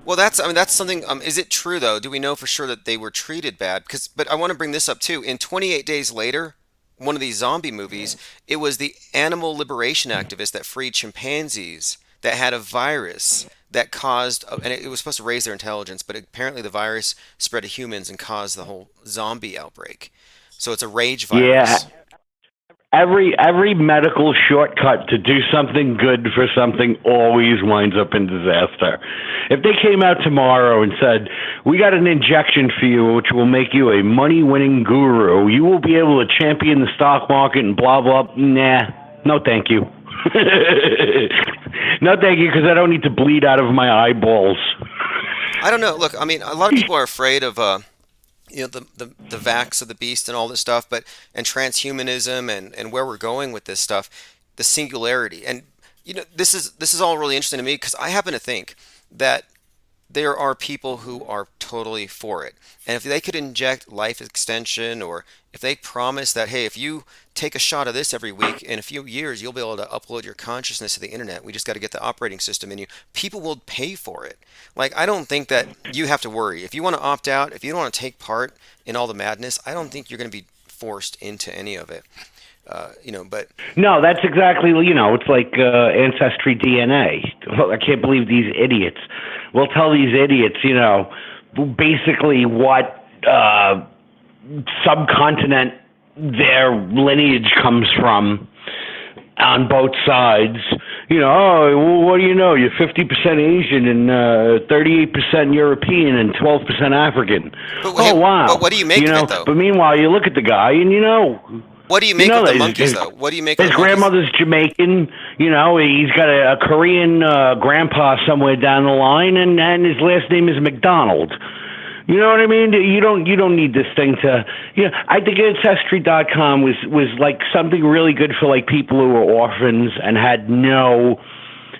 Well, that's something. Is it true though? Do we know for sure that they were treated bad? But I want to bring this up too. In 28 Days Later, one of these zombie movies, it was the animal liberation activists that freed chimpanzees that had a virus that caused, and it was supposed to raise their intelligence, but apparently the virus spread to humans and caused the whole zombie outbreak. So it's a rage Yeah, virus. every medical shortcut to do something good for something always winds up in disaster. If they came out tomorrow and said, "We got an injection for you which will make you a money-winning guru. You will be able to champion the stock market and blah blah," nah, no thank you. No thank you, because I don't need to bleed out of my eyeballs. I don't know. Look, a lot of people are afraid of the vax of the beast and all this stuff, but and transhumanism and where we're going with this stuff, the singularity, and this is all really interesting to me because I happen to think that there are people who are totally for it. And if they could inject life extension, or if they promise that, hey, if you take a shot of this every week, in a few years, you'll be able to upload your consciousness to the internet. We just got to get the operating system in you. People will pay for it. Like, I don't think that you have to worry. If you want to opt out, if you don't want to take part in all the madness, I don't think you're going to be forced into any of it. But No, that's exactly, it's like ancestry DNA. I can't believe these idiots. We'll tell these idiots, basically what subcontinent their lineage comes from on both sides. Oh, well, what do you know? You're 50% Asian and 38% European and 12% African. Hey, wow. but what do you make of it, though? But meanwhile, you look at the guy and what do you make of the monkeys, though? What do you make of his the monkeys? grandmother's Jamaican, he's got a Korean grandpa somewhere down the line, and his last name is McDonald. You know what I mean? You don't need this thing to. I think Ancestry.com was like something really good for like people who were orphans and had no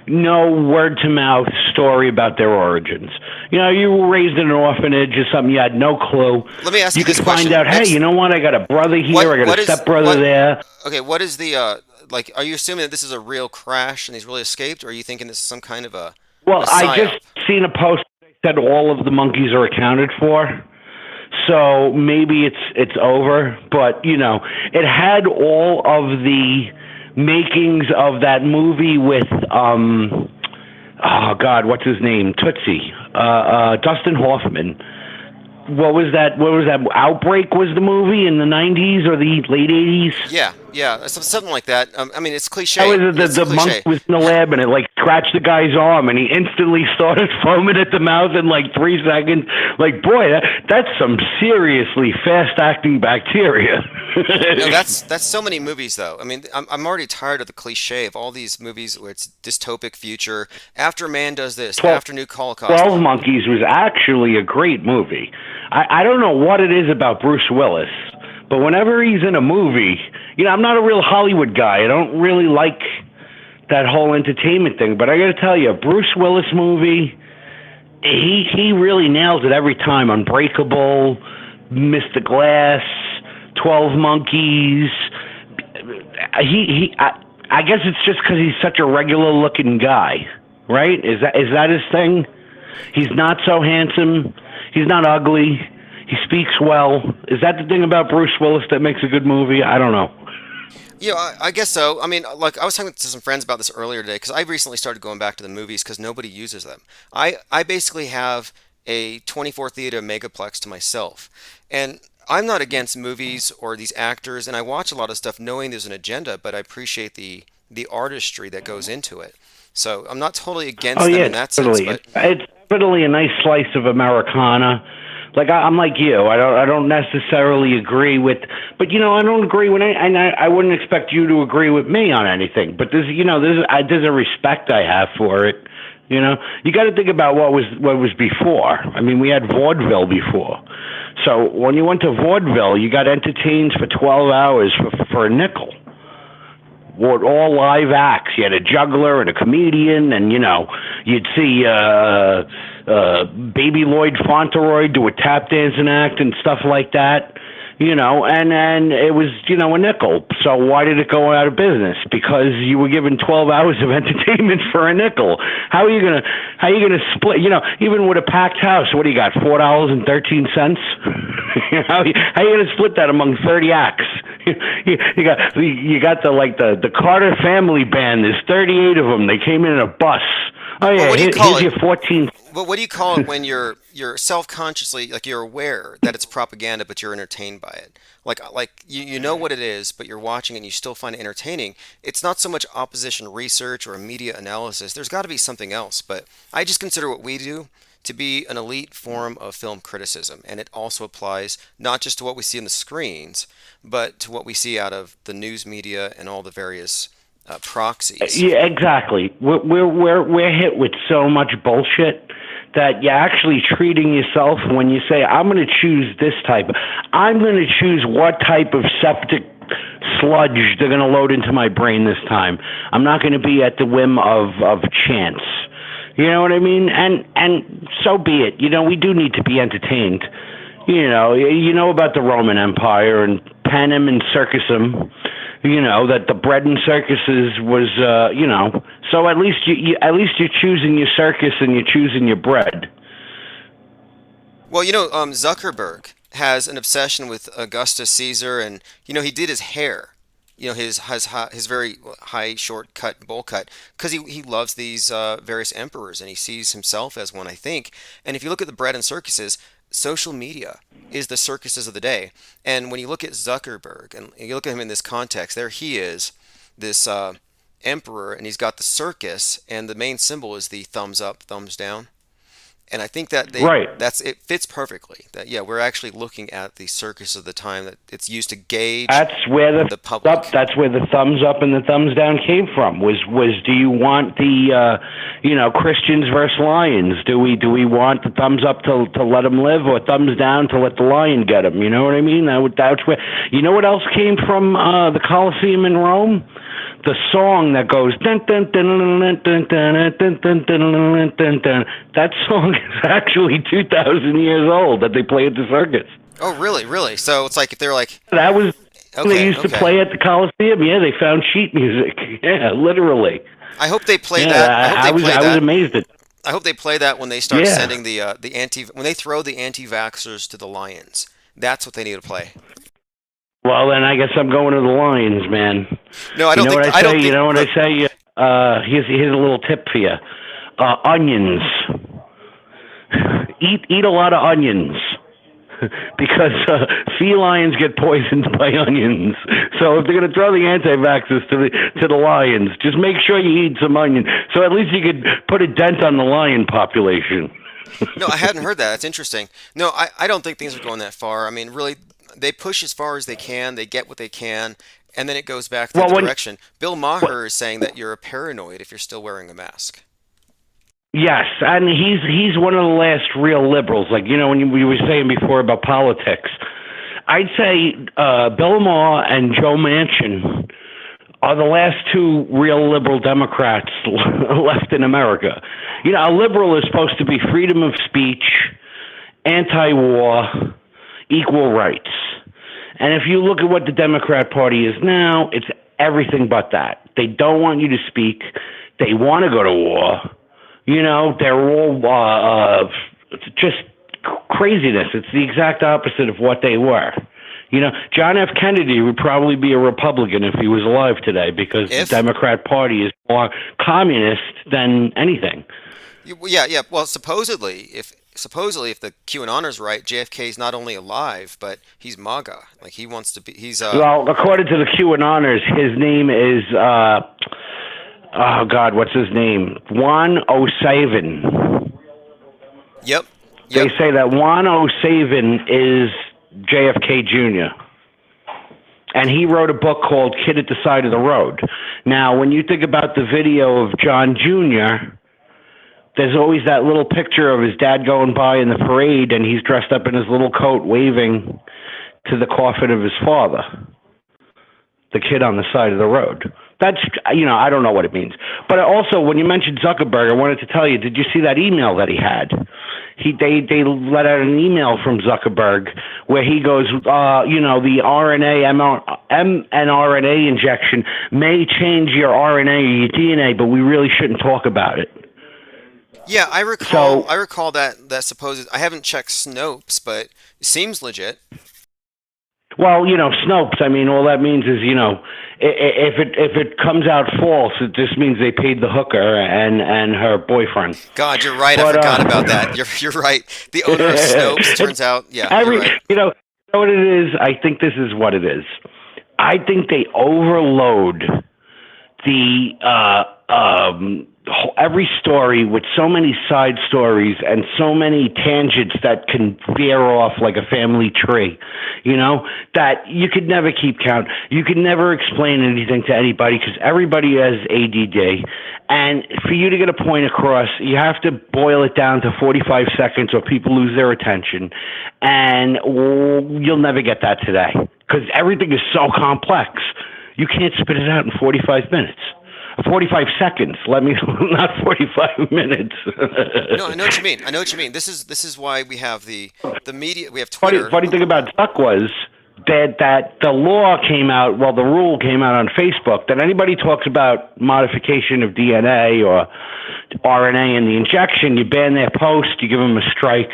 word to mouth story about their origins. You were raised in an orphanage or something, you had no clue. Let me ask you this could question. find out, hey, you know what? I got a brother here, I got a stepbrother there. Okay, what is the are you assuming that this is a real crash and he's really escaped, or are you thinking this is some kind of a Well, a I psyop? just seen a post that said all of the monkeys are accounted for. So maybe it's over, but it had all of the makings of that movie with oh God, what's his name? Tootsie. Dustin Hoffman. What was that? Outbreak was the movie in the 90s or the late 80s? Yeah, something like that. It's cliche. That was It's the cliche. monkey was in the lab and it like scratched the guy's arm and he instantly started foaming at the mouth in like 3 seconds. Like, boy, that's some seriously fast-acting bacteria. No, that's so many movies though. I'm already tired of the cliche of all these movies where it's dystopic future. After man does this, after New Holocaust. 12 Monkeys was actually a great movie. I don't know what it is about Bruce Willis, but whenever he's in a movie, I'm not a real Hollywood guy. I don't really like that whole entertainment thing, but I got to tell you, a Bruce Willis movie, he really nails it every time. Unbreakable, Mr. Glass, 12 Monkeys. I guess it's just because he's such a regular-looking guy, right? Is that his thing? He's not so handsome. He's not ugly. He speaks well. Is that the thing about Bruce Willis that makes a good movie? I don't know. I guess so. I was talking to some friends about this earlier today because I recently started going back to the movies because nobody uses them. I basically have a 24 theater megaplex to myself, and I'm not against movies or these actors, and I watch a lot of stuff knowing there's an agenda, but I appreciate the artistry that goes into it. So I'm not totally against them in that sense. But It's definitely a nice slice of Americana. Like I'm like you. I don't necessarily agree with, but I don't agree with and I wouldn't expect you to agree with me on anything. But there's a respect I have for it. You got to think about what was before. We had vaudeville before. So when you went to vaudeville, you got entertained for 12 hours for a nickel. All live acts. You had a juggler and a comedian, and you'd see Baby Lloyd Fauntleroy do a tap dancing act and stuff like that. and it was, a nickel. So why did it go out of business? Because you were given 12 hours of entertainment for a nickel. How are you gonna split? Even with a packed house, what do you got? $4.13. How are you gonna split that among 30 acts? you got the Carter Family Band. There's 38 of them. They came in a bus. Oh yeah, what do you call here's it? your 14. But what do you call it when you're self-consciously, like, you're aware that it's propaganda, but you're entertained by it? Like you know what it is, but you're watching it and you still find it entertaining. It's not so much opposition research or media analysis. There's got to be something else. But I just consider what we do to be an elite form of film criticism, and it also applies not just to what we see on the screens, but to what we see out of the news media and all the various proxies. Yeah, exactly. We're hit with so much bullshit that you're actually treating yourself when you say, I'm going to choose this type. I'm going to choose what type of septic sludge they're going to load into my brain this time. I'm not going to be at the whim of chance. You know what I mean? And so be it. We do need to be entertained. You know about the Roman Empire and panem and circusum. That the bread and circuses was, so at least you're choosing your circus and you're choosing your bread. Well, Zuckerberg has an obsession with Augustus Caesar, and he did his hair, his very high, short cut, bowl cut, because he loves these various emperors, and he sees himself as one, I think. And if you look at the bread and circuses, social media is the circuses of the day. And when you look at Zuckerberg and you look at him in this context, there he is, this emperor, and he's got the circus, and the main symbol is the thumbs up, thumbs down. And I think that it fits perfectly. That we're actually looking at the circus of the time, that it's used to gauge the public. That's where the thumbs up and the thumbs down came from. Was do you want the Christians versus lions? Do we want the thumbs up to let them live, or thumbs down to let the lion get them? You know what I mean? That's where. You know what else came from the Colosseum in Rome? The song that goes dun dun dun dun dun dun dun dun dun dun. That song is actually 2,000 years old that they play at the circus. Oh, really? Really? So it's like if they're like that was they used to play at the Coliseum. Yeah, they found sheet music. Yeah, literally. I hope they play that. I was amazed at. I hope they play that when they start sending when they throw the anti-vaxxers to the lions. That's what they need to play. Well, then I guess I'm going to the Lions, man. No, I don't think. I say? You know what I say? Here's a little tip for you. Onions. Eat a lot of onions. Because felines get poisoned by onions. So if they're going to throw the anti-vaxxers to the lions, just make sure you eat some onion. So at least you could put a dent on the lion population. No, I hadn't heard that. That's interesting. No, I don't think things are going that far. I mean, really, they push as far as they can. They get what they can, and then it goes back the other direction. Bill Maher is saying that you're a paranoid if you're still wearing a mask. Yes, and he's one of the last real liberals. Like, when we were saying before about politics, I'd say Bill Maher and Joe Manchin are the last two real liberal Democrats left in America. A liberal is supposed to be freedom of speech, anti-war, equal rights. And if you look at what the Democrat Party is now, it's everything but that. They don't want you to speak. They want to go to war. They're all just craziness. It's the exact opposite of what they were. John F. Kennedy would probably be a Republican if he was alive today, because the Democrat Party is more communist than anything. Yeah. Well, supposedly, if the QAnoners right, JFK is not only alive, but he's MAGA. Like, he wants to be. Well, according to the QAnoners, his name is oh God, what's his name? Juan O'Savin. Yep. They say that Juan O'Savin is JFK Jr. And he wrote a book called Kid at the Side of the Road. Now, when you think about the video of John Jr., there's always that little picture of his dad going by in the parade, and he's dressed up in his little coat waving to the coffin of his father, the kid on the side of the road. That's, I don't know what it means. But also, when you mentioned Zuckerberg, I wanted to tell you, did you see that email that he had? they let out an email from Zuckerberg where he goes, the mRNA injection may change your RNA or your DNA, but we really shouldn't talk about it. Yeah, I recall. I recall that supposed. I haven't checked Snopes, but it seems legit. Well, Snopes. I mean, all that means is, if it comes out false, it just means they paid the hooker and her boyfriend. God, you're right. I forgot about that. You're right. The owner of Snopes turns out. Yeah, you're right. You know what it is? I think this is what it is. I think they overload the every story with so many side stories and so many tangents that can veer off like a family tree, that you could never keep count. You could never explain anything to anybody because everybody has ADD. And for you to get a point across, you have to boil it down to 45 seconds or people lose their attention. And you'll never get that today because everything is so complex. You can't spit it out in 45 minutes. 45 seconds. Let me not 45 minutes. No, I know what you mean. This is why we have the media. We have Twitter. Funny thing about Duck was that the law came out. Well, the rule came out on Facebook that anybody talks about modification of DNA or RNA in the injection, you ban their post, you give them a strike,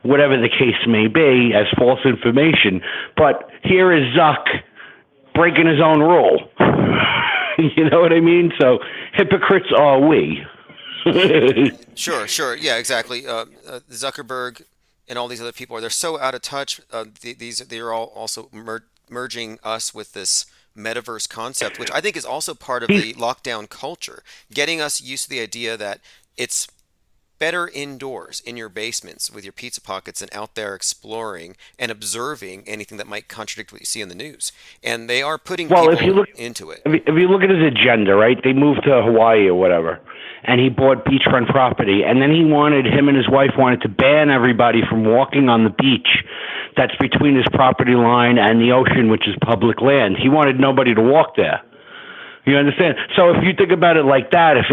whatever the case may be, as false information. But here is Zuck breaking his own rule. You know what I mean? So hypocrites are we. Sure. Yeah, exactly. Zuckerberg and all these other people they're so out of touch. They're all also merging us with this metaverse concept, which I think is also part of the lockdown culture, getting us used to the idea that it's better indoors in your basements with your pizza pockets and out there exploring and observing anything that might contradict what you see in the news. And they are putting people into it. If you look at his agenda, right, they moved to Hawaii or whatever, and he bought beachfront property, and then him and his wife wanted to ban everybody from walking on the beach that's between his property line and the ocean, which is public land. He wanted nobody to walk there. You understand? So if you think about it like that, if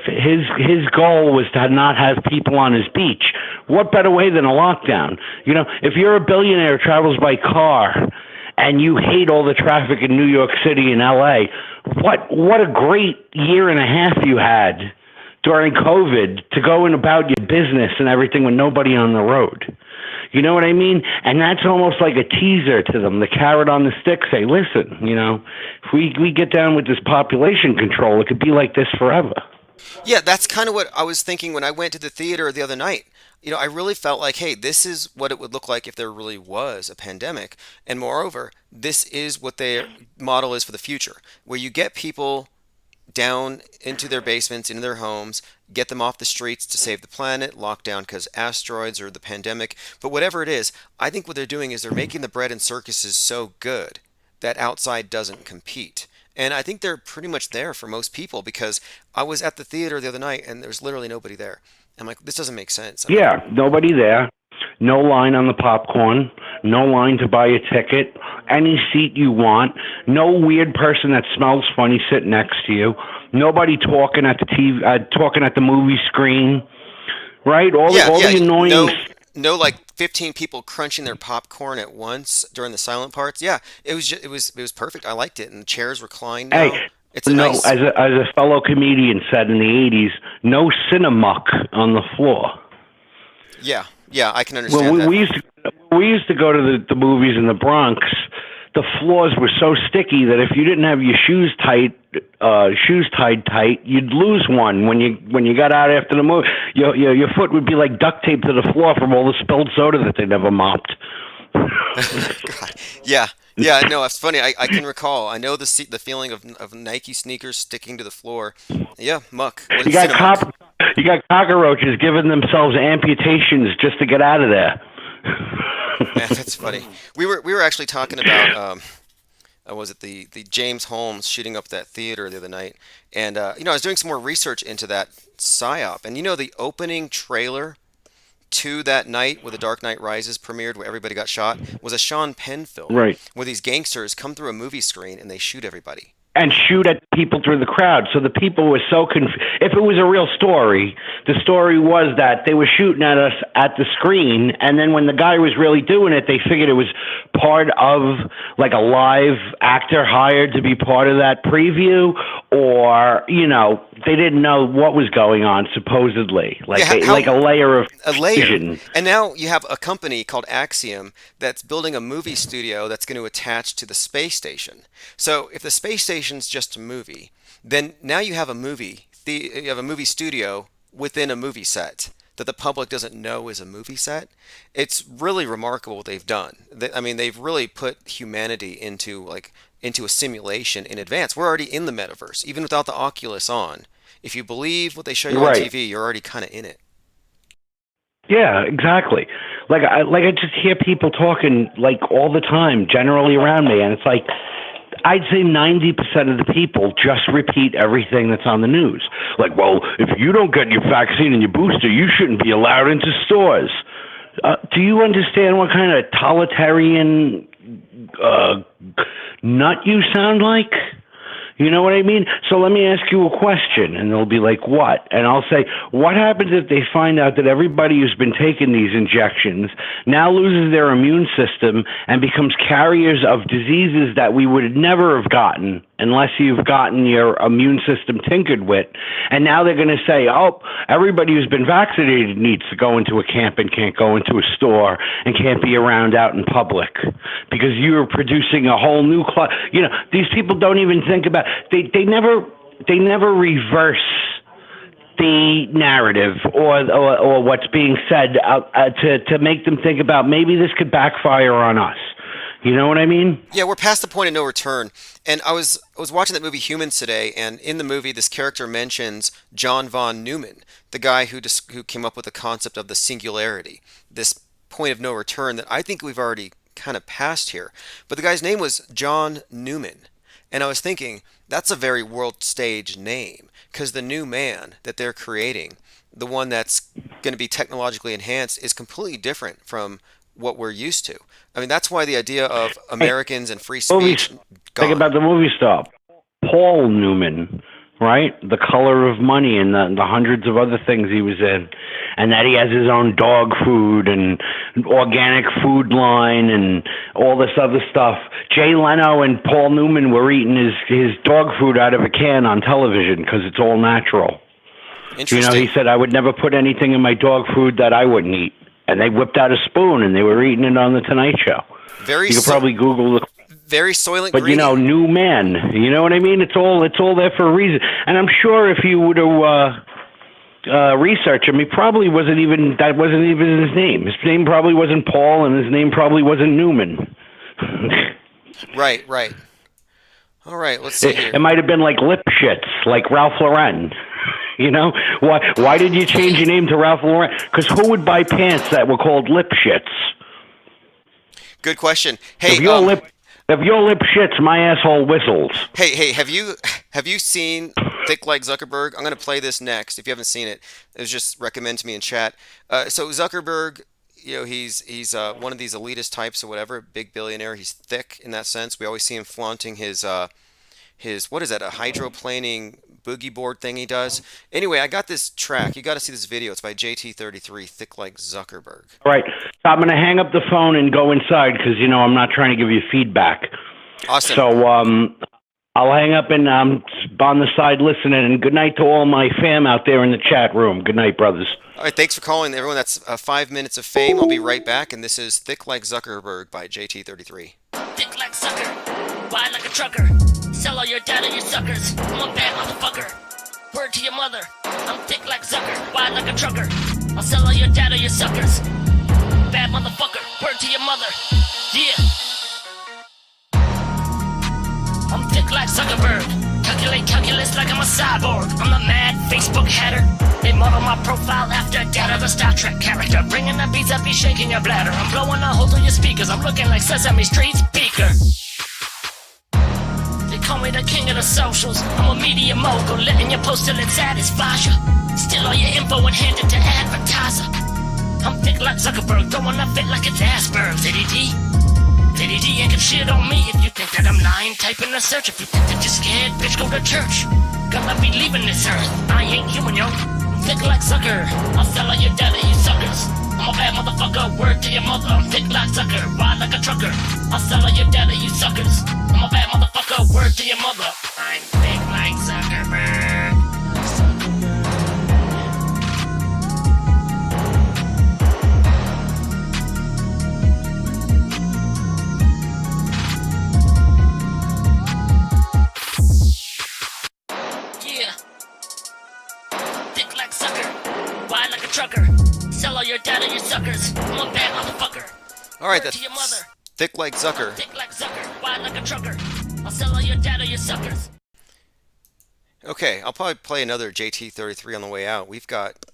his goal was to not have people on his beach, what better way than a lockdown? If you're a billionaire who travels by car and you hate all the traffic in New York City and LA, what a great year and a half you had during COVID to go about your business and everything with nobody on the road. You know what I mean? And that's almost like a teaser to them, the carrot on the stick. Say, listen, if we get down with this population control, it could be like this forever. Yeah, that's kind of what I was thinking when I went to the theater the other night. I really felt like, hey, this is what it would look like if there really was a pandemic. And moreover, this is what their model is for the future, where you get people down into their basements, into their homes, get them off the streets to save the planet, lock down because asteroids or the pandemic. But whatever it is, I think what they're doing is they're making the bread and circuses so good that outside doesn't compete. And I think they're pretty much there for most people because I was at the theater the other night and there's literally nobody there. I'm like, this doesn't make sense. Yeah, nobody there. No line on the popcorn. No line to buy a ticket. Any seat you want. No weird person that smells funny sitting next to you. Nobody talking at the TV, talking at the movie screen. Right? All the annoying. No, like 15 people crunching their popcorn at once during the silent parts. Yeah, it was perfect. I liked it, and the chairs reclined. Hey. As a fellow comedian said in the 80s, no cinemuck on the floor. Yeah, I can understand that. We used to go to the movies in the Bronx. The floors were so sticky that if you didn't have your shoes tied tight, you'd lose one when you got out after the movie. Your foot would be like duct taped to the floor from all the spilled soda that they never mopped. God. Yeah, no, it's funny. I can recall. I know the feeling of Nike sneakers sticking to the floor. Yeah, muck. You got cockroaches giving themselves amputations just to get out of there. Man, that's funny. We were actually talking about was it the James Holmes shooting up that theater the other night, and I was doing some more research into that psyop, and the opening trailer to that night where The Dark Knight Rises premiered, where everybody got shot, was a Sean Penn film, right? Where these gangsters come through a movie screen and they shoot everybody. and shoot at people through the crowd. So the people were so confused. If it was a real story, the story was that they were shooting at us at the screen, and then when the guy was really doing it, they figured it was part of like a live actor hired to be part of that preview, or, you know, they didn't know what was going on, supposedly. Like, like a layer of vision. And now you have a company called Axiom that's building a movie studio that's going to attach to the space station. So if the space station's just a movie, then now you have a movie studio within a movie set that the public doesn't know is a movie set. It's really remarkable what they've done. I mean, they've really put humanity into a simulation in advance. We're already in the metaverse, even without the Oculus on. If you believe what they show you on TV, you're already kind of in it. Yeah, exactly. Like I just hear people talking like all the time, generally around me, and it's like I'd say 90% of the people just repeat everything that's on the news. Like, well, if you don't get your vaccine and your booster, you shouldn't be allowed into stores. Do you understand what kind of totalitarian nut you sound like? You know what I mean? So let me ask you a question, and they'll be like, what? And I'll say, what happens if they find out that everybody who's been taking these injections now loses their immune system and becomes carriers of diseases that we would never have gotten unless you've gotten your immune system tinkered with? And now they're going to say, oh, everybody who's been vaccinated needs to go into a camp and can't go into a store and can't be around out in public because you're producing a whole new class. You know, these people don't even think about. They never reverse the narrative or what's being said to make them think about maybe this could backfire on us. You know what I mean? Yeah, we're past the point of no return. And I was watching that movie Humans today, and in the movie, this character mentions John von Neumann, the guy who came up with the concept of the singularity, this point of no return that I think we've already kind of passed here. But the guy's name was John Newman. And I was thinking, that's a very world stage name, because the new man that they're creating, the one that's going to be technologically enhanced, is completely different from what we're used to. I mean, that's why the idea of Americans and free speech. Think about the movie star, Paul Newman, right? The Color of Money and the hundreds of other things he was in. And that he has his own dog food and organic food line and all this other stuff. Jay Leno and Paul Newman were eating his dog food out of a can on television because it's all natural. You know, he said, I would never put anything in my dog food that I wouldn't eat. And they whipped out a spoon and they were eating it on the Tonight Show. You could probably Google the very Soylent But, Green. you know, new man. You know what I mean? It's all there for a reason. And I'm sure if you were to research him, that wasn't even his name. His name probably wasn't Paul, and his name probably wasn't Newman. Right. All right, let's see here. It might have been like Lipschitz, like Ralph Lauren. You know? Why did you change your name to Ralph Lauren? Because who would buy pants that were called Lipschitz? Good question. Hey, if your lip shits, my asshole whistles. Hey, have you seen Thick Like Zuckerberg? I'm going to play this next. If you haven't seen it, it was just recommended to me in chat. So Zuckerberg, you know, he's one of these elitist types or whatever, big billionaire. He's thick in that sense. We always see him flaunting his what is that? A hydroplaning boogie board thing he does. Anyway, I got this track. You got to see this video. It's by JT33, Thick Like Zuckerberg. All right. So I'm going to hang up the phone and go inside because, you know, I'm not trying to give you feedback. Awesome. So I'll hang up and on the side listening. And good night to all my fam out there in the chat room. Good night, brothers. All right, thanks for calling, everyone. That's 5 minutes of fame. I'll be right back. And this is Thick Like Zuckerberg by JT33. Thick like sucker, wide like a trucker. Sell all your data, you suckers. I'm a bad motherfucker. Word to your mother. I'm thick like Zucker, wide like a trucker. I'll sell all your data, you suckers. Bad motherfucker. Word to your mother. Yeah. I'm thick like Zuckerberg. Calculate calculus like I'm a cyborg. I'm the mad Facebook hatter. They model my profile after data, the Star Trek character. Bringing the beats up, be shaking your bladder. I'm blowing a hole through your speakers. I'm looking like Sesame Street speaker. Call me the king of the socials. I'm a media mogul, letting you post till it satisfies you. Steal all your info and hand it to advertiser. I'm thick like Zuckerberg, throwing a fit like it's Asperger's. ZDD ain't can shit on me if you think that I'm not. I ain't typing a search. If you think that you're scared, bitch, go to church. Gonna be leaving this earth. I ain't human, yo. I'm thick like sucker. I'll sell all your data, you suckers. I'm a bad motherfucker. Word to your mother. I'm thick like sucker. Ride like a trucker. I'll sell all your data, you suckers. I'm a bad motherfucker. Word to your mother. I'm thick like Zuckerberg. Trucker. Sell all your data, you suckers. I'm a bad motherfucker. Alright, that's thick like Zucker. Thick like Zucker. Wide like a trucker. I'll sell all your data, you suckers. Okay, I'll probably play another JT33 on the way out. We've got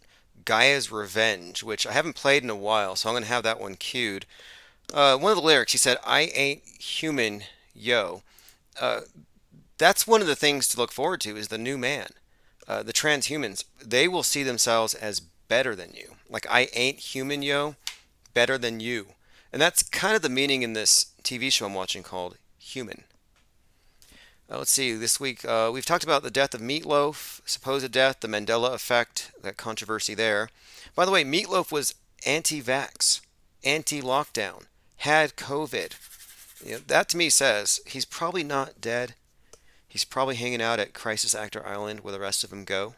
Gaia's Revenge, which I haven't played in a while, so I'm going to have that one queued. One of the lyrics, he said, I ain't human, yo. That's one of the things to look forward to is the new man. The transhumans, they will see themselves as better than you. Like, I ain't human, yo, better than you. And that's kind of the meaning in this TV show I'm watching called Human. Let's see, this week we've talked about the death of Meatloaf, supposed death, the Mandela Effect, that controversy there. By the way, Meatloaf was anti-vax, anti-lockdown, had COVID. You know, that to me says he's probably not dead. He's probably hanging out at Crisis Actor Island where the rest of them go.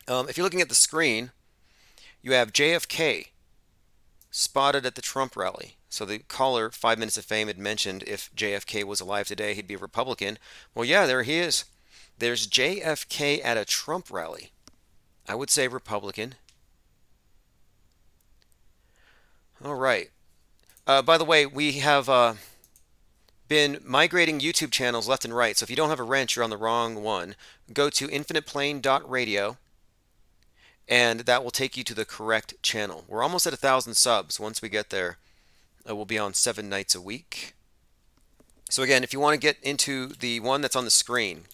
If you're looking at the screen, you have JFK spotted at the Trump rally. So the caller, 5 Minutes of Fame, had mentioned if JFK was alive today, he'd be a Republican. Well, yeah, there he is. There's JFK at a Trump rally. I would say Republican. All right. By the way, we have been migrating YouTube channels left and right. So if you don't have a wrench, you're on the wrong one. Go to infiniteplane.radio. And that will take you to the correct channel. We're almost at 1,000 subs. Once we get there, we'll be on 7 nights a week. So again, if you want to get into the one that's on the screen,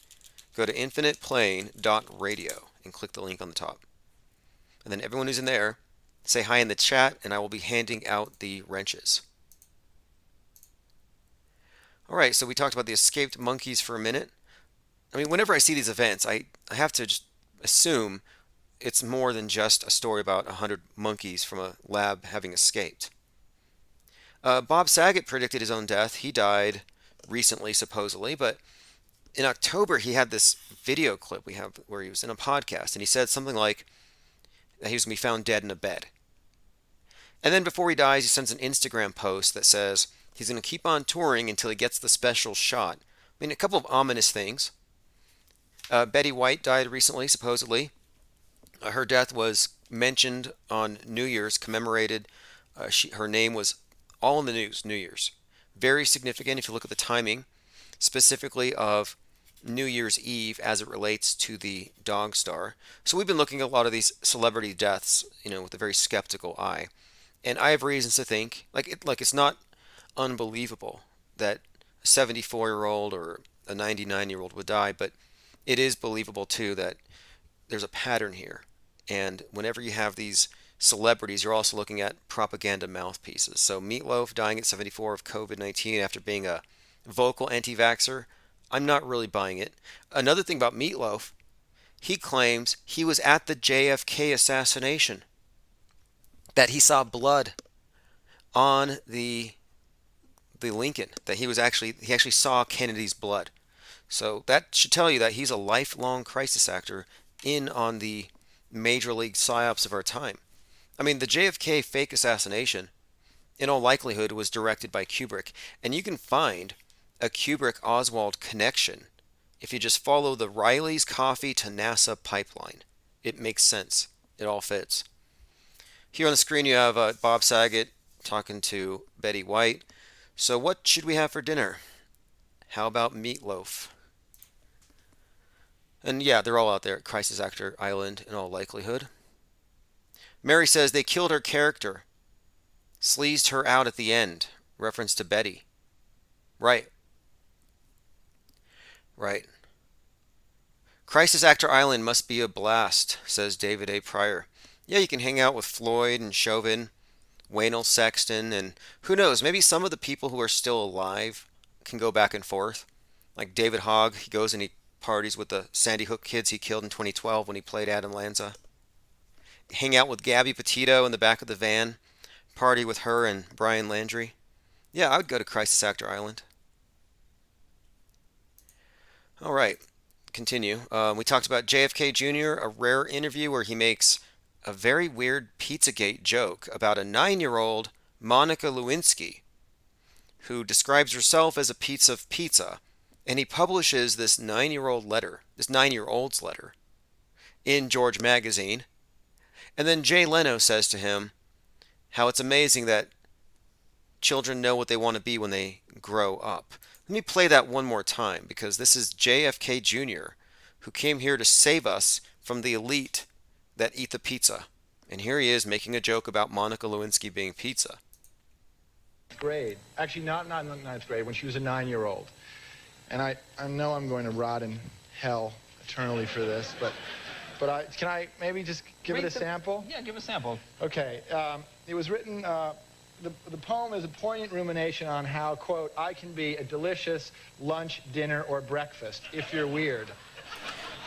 go to infiniteplane.radio and click the link on the top. And then everyone who's in there, say hi in the chat, and I will be handing out the wrenches. All right, so we talked about the escaped monkeys for a minute. I mean, whenever I see these events, I have to just assume it's more than just a story about 100 monkeys from a lab having escaped. Bob Saget predicted his own death. He died recently, supposedly, but in October he had this video clip we have where he was in a podcast, and he said something like that he was going to be found dead in a bed. And then before he dies, he sends an Instagram post that says he's going to keep on touring until he gets the special shot. I mean, a couple of ominous things. Betty White died recently, supposedly. Her death was mentioned on New Year's, commemorated. Her name was all in the news, New Year's. Very significant if you look at the timing, specifically of New Year's Eve as it relates to the dog star. So we've been looking at a lot of these celebrity deaths, with a very skeptical eye. And I have reasons to think, it's not unbelievable that a 74-year-old or a 99-year-old would die, but it is believable too that there's a pattern here. And whenever you have these celebrities, you're also looking at propaganda mouthpieces. So Meatloaf dying at 74 of COVID-19 after being a vocal anti-vaxxer, I'm not really buying it. Another thing about Meatloaf, he claims he was at the JFK assassination, that he saw blood on the Lincoln, that he actually saw Kennedy's blood. So that should tell you that he's a lifelong crisis actor in on the major league psyops of our time. I mean, the JFK fake assassination, in all likelihood, was directed by Kubrick. And you can find a Kubrick-Oswald connection if you just follow the Riley's Coffee to NASA pipeline. It makes sense. It all fits. Here on the screen you have Bob Saget talking to Betty White. So what should we have for dinner? How about meatloaf? And yeah, they're all out there at Crisis Actor Island in all likelihood. Mary says they killed her character. Sleazed her out at the end. Reference to Betty. Right. Crisis Actor Island must be a blast, says David A. Pryor. Yeah, you can hang out with Floyd and Chauvin, Waynell Sexton, and who knows, maybe some of the people who are still alive can go back and forth. Like David Hogg, he goes and he parties with the Sandy Hook kids he killed in 2012 when he played Adam Lanza. Hang out with Gabby Petito in the back of the van. Party with her and Brian Landry. Yeah, I would go to Crisis Actor Island. All right, continue. We talked about JFK Jr., a rare interview where he makes a very weird Pizzagate joke about a 9-year-old Monica Lewinsky who describes herself as a piece of pizza, and he publishes this 9-year-old's letter in George Magazine. And then Jay Leno says to him how it's amazing that children know what they want to be when they grow up. Let me play that one more time, because this is JFK Jr., who came here to save us from the elite that eat the pizza. And here he is making a joke about Monica Lewinsky being pizza. Grade. Actually, not in ninth grade, when she was a 9-year-old. And I know I'm going to rot in hell eternally for this, but can I maybe just give it a sample? Yeah, give a sample. Okay. It was written, the poem is a poignant rumination on how, quote, I can be a delicious lunch, dinner, or breakfast, if you're weird.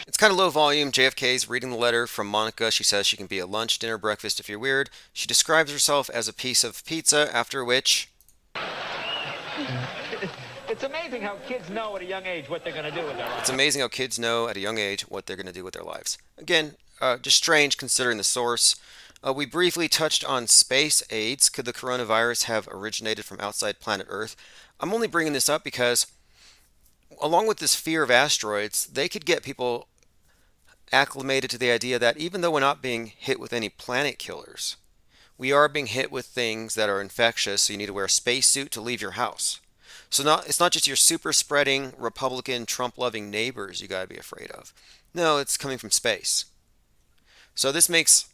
It's kind of low volume. JFK's reading the letter from Monica. She says she can be a lunch, dinner, breakfast if you're weird. She describes herself as a piece of pizza, after which... It's amazing how kids know at a young age what they're going to do with their lives. It's amazing how kids know at a young age what they're going to do with their lives. Again, just strange considering the source. We briefly touched on space AIDS. Could the coronavirus have originated from outside planet Earth? I'm only bringing this up because, along with this fear of asteroids, they could get people acclimated to the idea that even though we're not being hit with any planet killers, we are being hit with things that are infectious, so you need to wear a spacesuit to leave your house. So it's not just your super spreading Republican Trump loving neighbors you got to be afraid of. No, it's coming from space. So this makes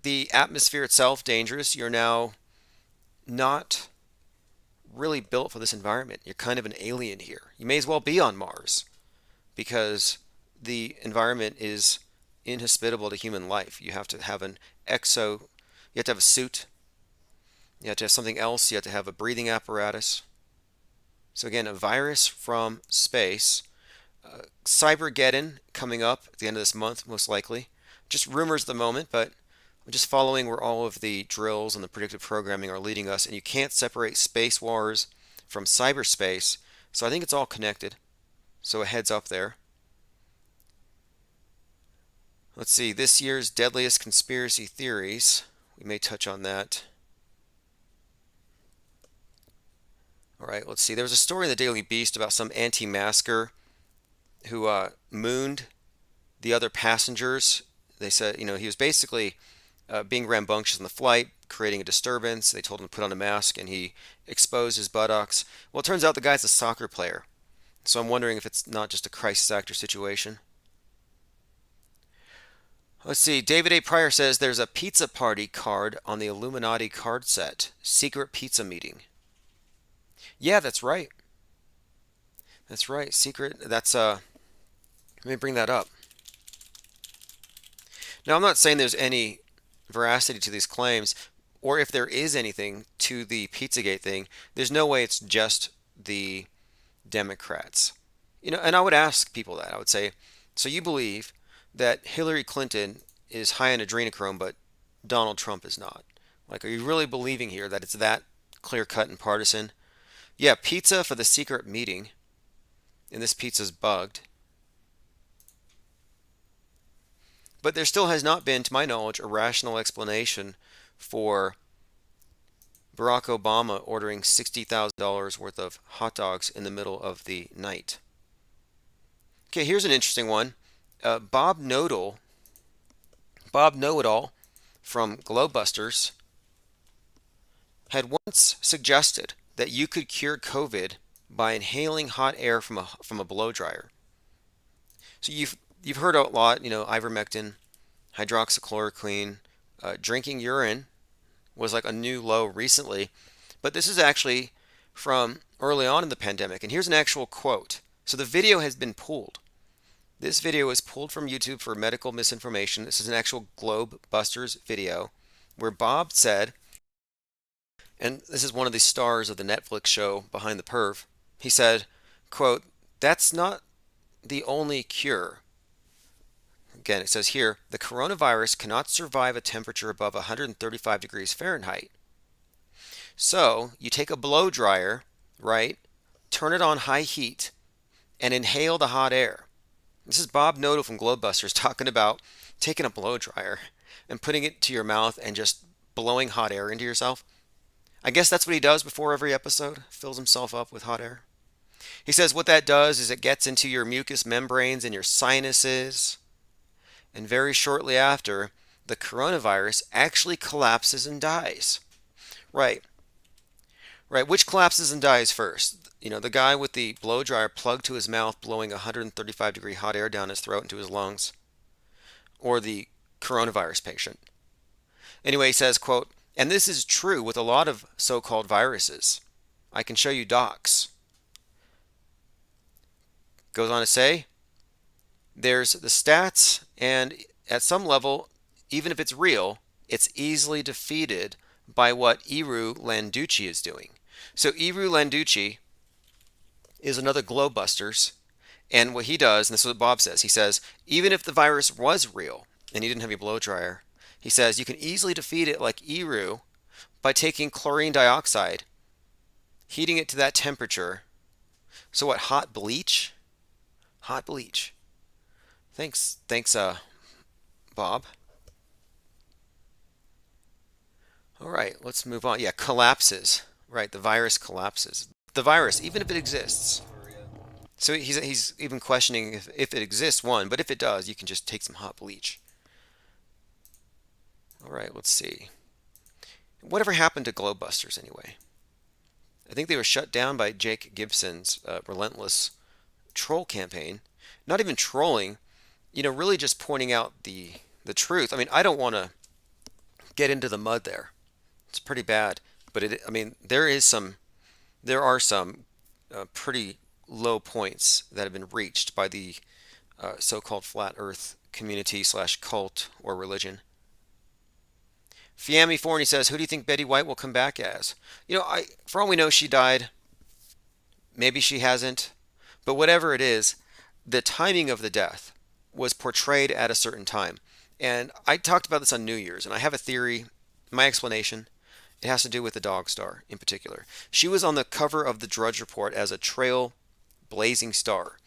the atmosphere itself dangerous. You're now not really built for this environment. You're kind of an alien here. You may as well be on Mars, because the environment is inhospitable to human life. You have to have you have to have a suit. You have to have something else. You have to have a breathing apparatus. So again, a virus from space. CYBERGEDDON coming up at the end of this month, most likely. Just rumors at the moment, but I'm just following where all of the drills and the predictive programming are leading us. And you can't separate space wars from cyberspace. So I think it's all connected. So a heads up there. Let's see, this year's deadliest conspiracy theories. We may touch on that. All right, let's see. There was a story in the Daily Beast about some anti-masker who mooned the other passengers. They said, he was basically being rambunctious on the flight, creating a disturbance. They told him to put on a mask, and he exposed his buttocks. Well, it turns out the guy's a soccer player. So I'm wondering if it's not just a crisis actor situation. Let's see. David A. Pryor says there's a pizza party card on the Illuminati card set. Secret pizza meeting. Yeah, that's right. That's right. Secret. Let me bring that up. Now, I'm not saying there's any veracity to these claims, or if there is anything to the Pizzagate thing, there's no way it's just the Democrats. And I would ask people that. I would say, so you believe that Hillary Clinton is high on adrenochrome, but Donald Trump is not? Like, are you really believing here that it's that clear-cut and partisan? Yeah, pizza for the secret meeting, and this pizza's bugged. But there still has not been, to my knowledge, a rational explanation for Barack Obama ordering $60,000 worth of hot dogs in the middle of the night. Okay, here's an interesting one. Bob Know-It-All from Globebusters had once suggested that you could cure COVID by inhaling hot air from a blow dryer. So you've heard a lot, ivermectin, hydroxychloroquine, drinking urine was like a new low recently, but this is actually from early on in the pandemic. And here's an actual quote. So the video has been pulled. This video is pulled from YouTube for medical misinformation. This is an actual Globebusters video where Bob said, and this is one of the stars of the Netflix show Behind the Perv, He said, quote, "That's not the only cure." Again, it says here, "The coronavirus cannot survive a temperature above 135 degrees Fahrenheit. So you take a blow dryer, right? Turn it on high heat and inhale the hot air." This is Bob Noodle from Globebusters talking about taking a blow dryer and putting it to your mouth and just blowing hot air into yourself. I guess that's what he does before every episode, fills himself up with hot air. He says what that does is it gets into your mucous membranes and your sinuses, and very shortly after, the coronavirus actually collapses and dies. Right. Right. Which collapses and dies first? The guy with the blow dryer plugged to his mouth, blowing 135-degree hot air down his throat into his lungs, or the coronavirus patient. Anyway, he says, quote, "And this is true with a lot of so-called viruses. I can show you docs." Goes on to say, there's the stats, and at some level, even if it's real, it's easily defeated by what Iru Landucci is doing. So Iru Landucci is another Globebusters, and what he does, and this is what Bob says, he says, even if the virus was real, and he didn't have a blow dryer, he says you can easily defeat it like Iru by taking chlorine dioxide, heating it to that temperature. So what, hot bleach? Hot bleach. Thanks, Bob. All right, let's move on. Yeah, collapses. Right, the virus collapses. The virus, even if it exists. So he's even questioning if it exists, one, but if it does, you can just take some hot bleach. All right, let's see. Whatever happened to Globebusters anyway? I think they were shut down by Jake Gibson's relentless troll campaign. Not even trolling, really just pointing out the truth. I mean, I don't want to get into the mud there. It's pretty bad, but there are some pretty low points that have been reached by the so-called flat Earth community / cult or religion. Fiammy Forney says, "Who do you think Betty White will come back as?" For all we know, she died. Maybe she hasn't, but whatever it is, the timing of the death was portrayed at a certain time. And I talked about this on New Year's, and I have a theory. My explanation, it has to do with the dog star in particular. She was on the cover of the Drudge Report as a trail blazing star.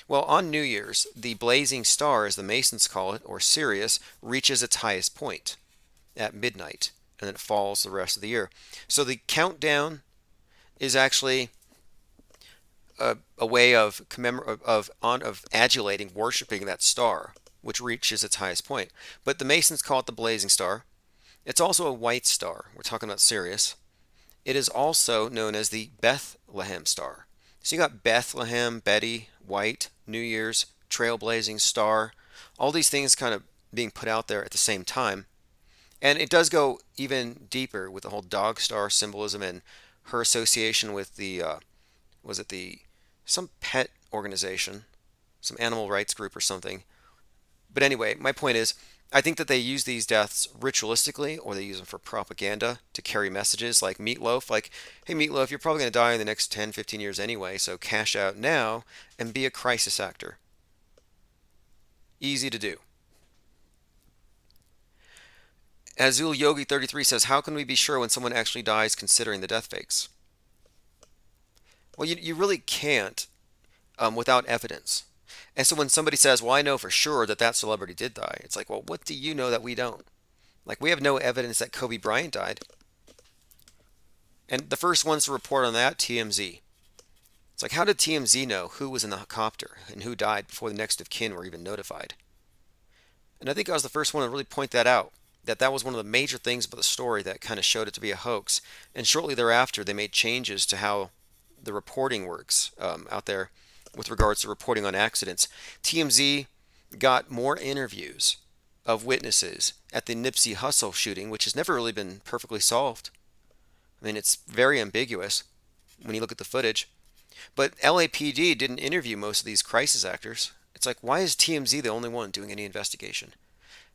Well, on New Year's, the blazing star, as the Masons call it, or Sirius, reaches its highest point at midnight, and then it falls the rest of the year. So the countdown is actually a way of adulating, worshiping that star, which reaches its highest point. But the Masons call it the blazing star. It's also a white star. We're talking about Sirius. It is also known as the Bethlehem star. So you got Bethlehem, Betty, White, New Year's, trailblazing star, all these things kind of being put out there at the same time. And it does go even deeper with the whole dog star symbolism and her association with the, some pet organization, some animal rights group or something. But anyway, my point is, I think that they use these deaths ritualistically, or they use them for propaganda to carry messages like Meatloaf. Like, hey, Meatloaf, you're probably going to die in the next 10, 15 years anyway, so cash out now and be a crisis actor. Easy to do. Azul Yogi 33 says, "How can we be sure when someone actually dies considering the death fakes?" Well, you really can't without evidence. And so when somebody says, "Well, I know for sure that celebrity did die," it's like, well, what do you know that we don't? Like, we have no evidence that Kobe Bryant died. And the first ones to report on that, TMZ. It's like, how did TMZ know who was in the copter and who died before the next of kin were even notified? And I think I was the first one to really point that out, that was one of the major things about the story that kind of showed it to be a hoax. And shortly thereafter, they made changes to how the reporting works out there with regards to reporting on accidents. TMZ got more interviews of witnesses at the Nipsey Hussle shooting, which has never really been perfectly solved. I mean, it's very ambiguous when you look at the footage. But LAPD didn't interview most of these crisis actors. It's like, why is TMZ the only one doing any investigation?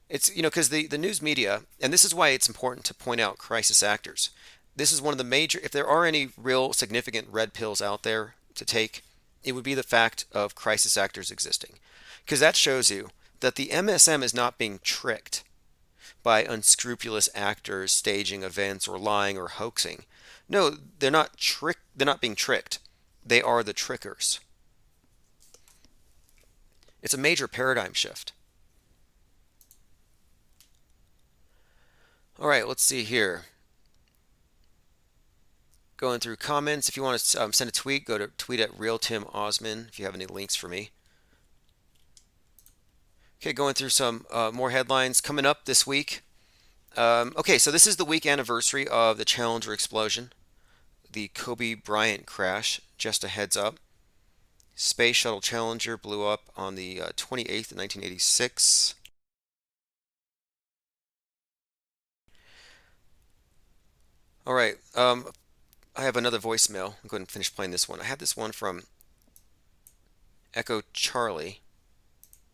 It's, because the news media, and this is why it's important to point out crisis actors. This is one of the major, if there are any real significant red pills out there to take, it would be the fact of crisis actors existing. Because that shows you that the MSM is not being tricked by unscrupulous actors staging events or lying or hoaxing. No, they're not being tricked. They are the trickers. It's a major paradigm shift. All right, let's see here. Going through comments. If you want to send a tweet, go to tweet at RealTimOzman if you have any links for me. Okay, going through some more headlines coming up this week. Okay, so this is the week anniversary of the Challenger explosion, the Kobe Bryant crash. Just a heads up. Space Shuttle Challenger blew up on the 28th of 1986. All right, I have another voicemail. I'm going to finish playing this one. I had this one from Echo Charlie.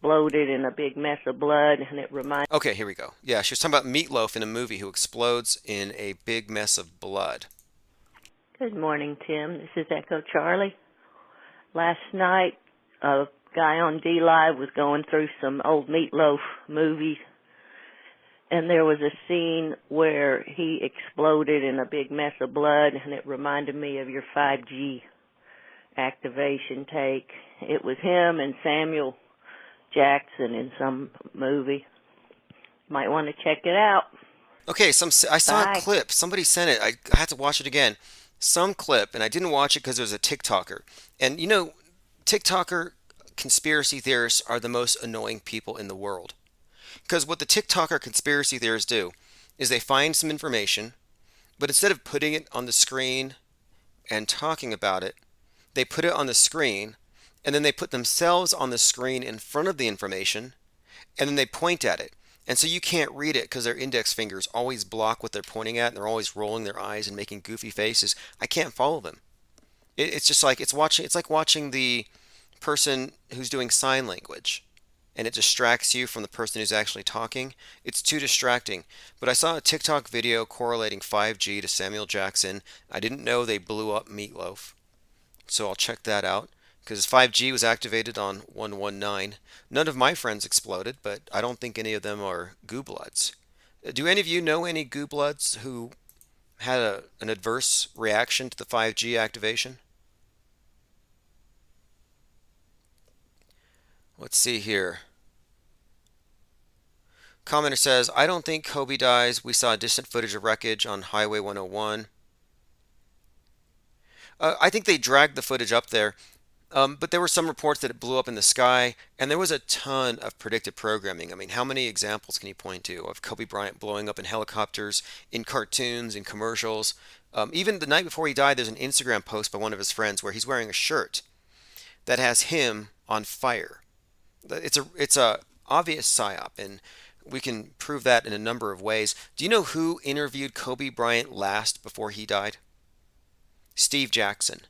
Bloated in a big mess of blood, and it reminds... Okay, here we go. Yeah, she was talking about Meatloaf in a movie who explodes in a big mess of blood. Good morning, Tim. This is Echo Charlie. Last night, a guy on D-Live was going through some old Meatloaf movies, and there was a scene where he exploded in a big mess of blood, and it reminded me of your 5G activation take. It was him and Samuel Jackson in some movie. Might want to check it out. Okay, I saw a clip. Somebody sent it. I had to watch it again. Some clip, and I didn't watch it because it was a TikToker. And you know, TikToker conspiracy theorists are the most annoying people in the world. Because what the TikToker conspiracy theorists do is they find some information, but instead of putting it on the screen and talking about it, they put it on the screen, and then they put themselves on the screen in front of the information, and then they point at it. And so you can't read it because their index fingers always block what they're pointing at, and they're always rolling their eyes and making goofy faces. I can't follow them. It's just like it's like watching the person who's doing sign language, and it distracts you from the person who's actually talking. It's too distracting. But I saw a TikTok video correlating 5G to Samuel Jackson. I didn't know they blew up Meatloaf, so I'll check that out. Because 5G was activated on 119. None of my friends exploded, but I don't think any of them are goo-bloods. Do any of you know any goo-bloods who had an adverse reaction to the 5G activation? Let's see here. Commenter says, I don't think Kobe dies. We saw distant footage of wreckage on Highway 101. I think they dragged the footage up there. But there were some reports that it blew up in the sky, and there was a ton of predictive programming. I mean, how many examples can you point to of Kobe Bryant blowing up in helicopters, in cartoons, in commercials? Even the night before he died, there's an Instagram post by one of his friends where he's wearing a shirt that has him on fire. It's a obvious psyop, and we can prove that in a number of ways. Do you know who interviewed Kobe Bryant last before he died? Steve Jackson.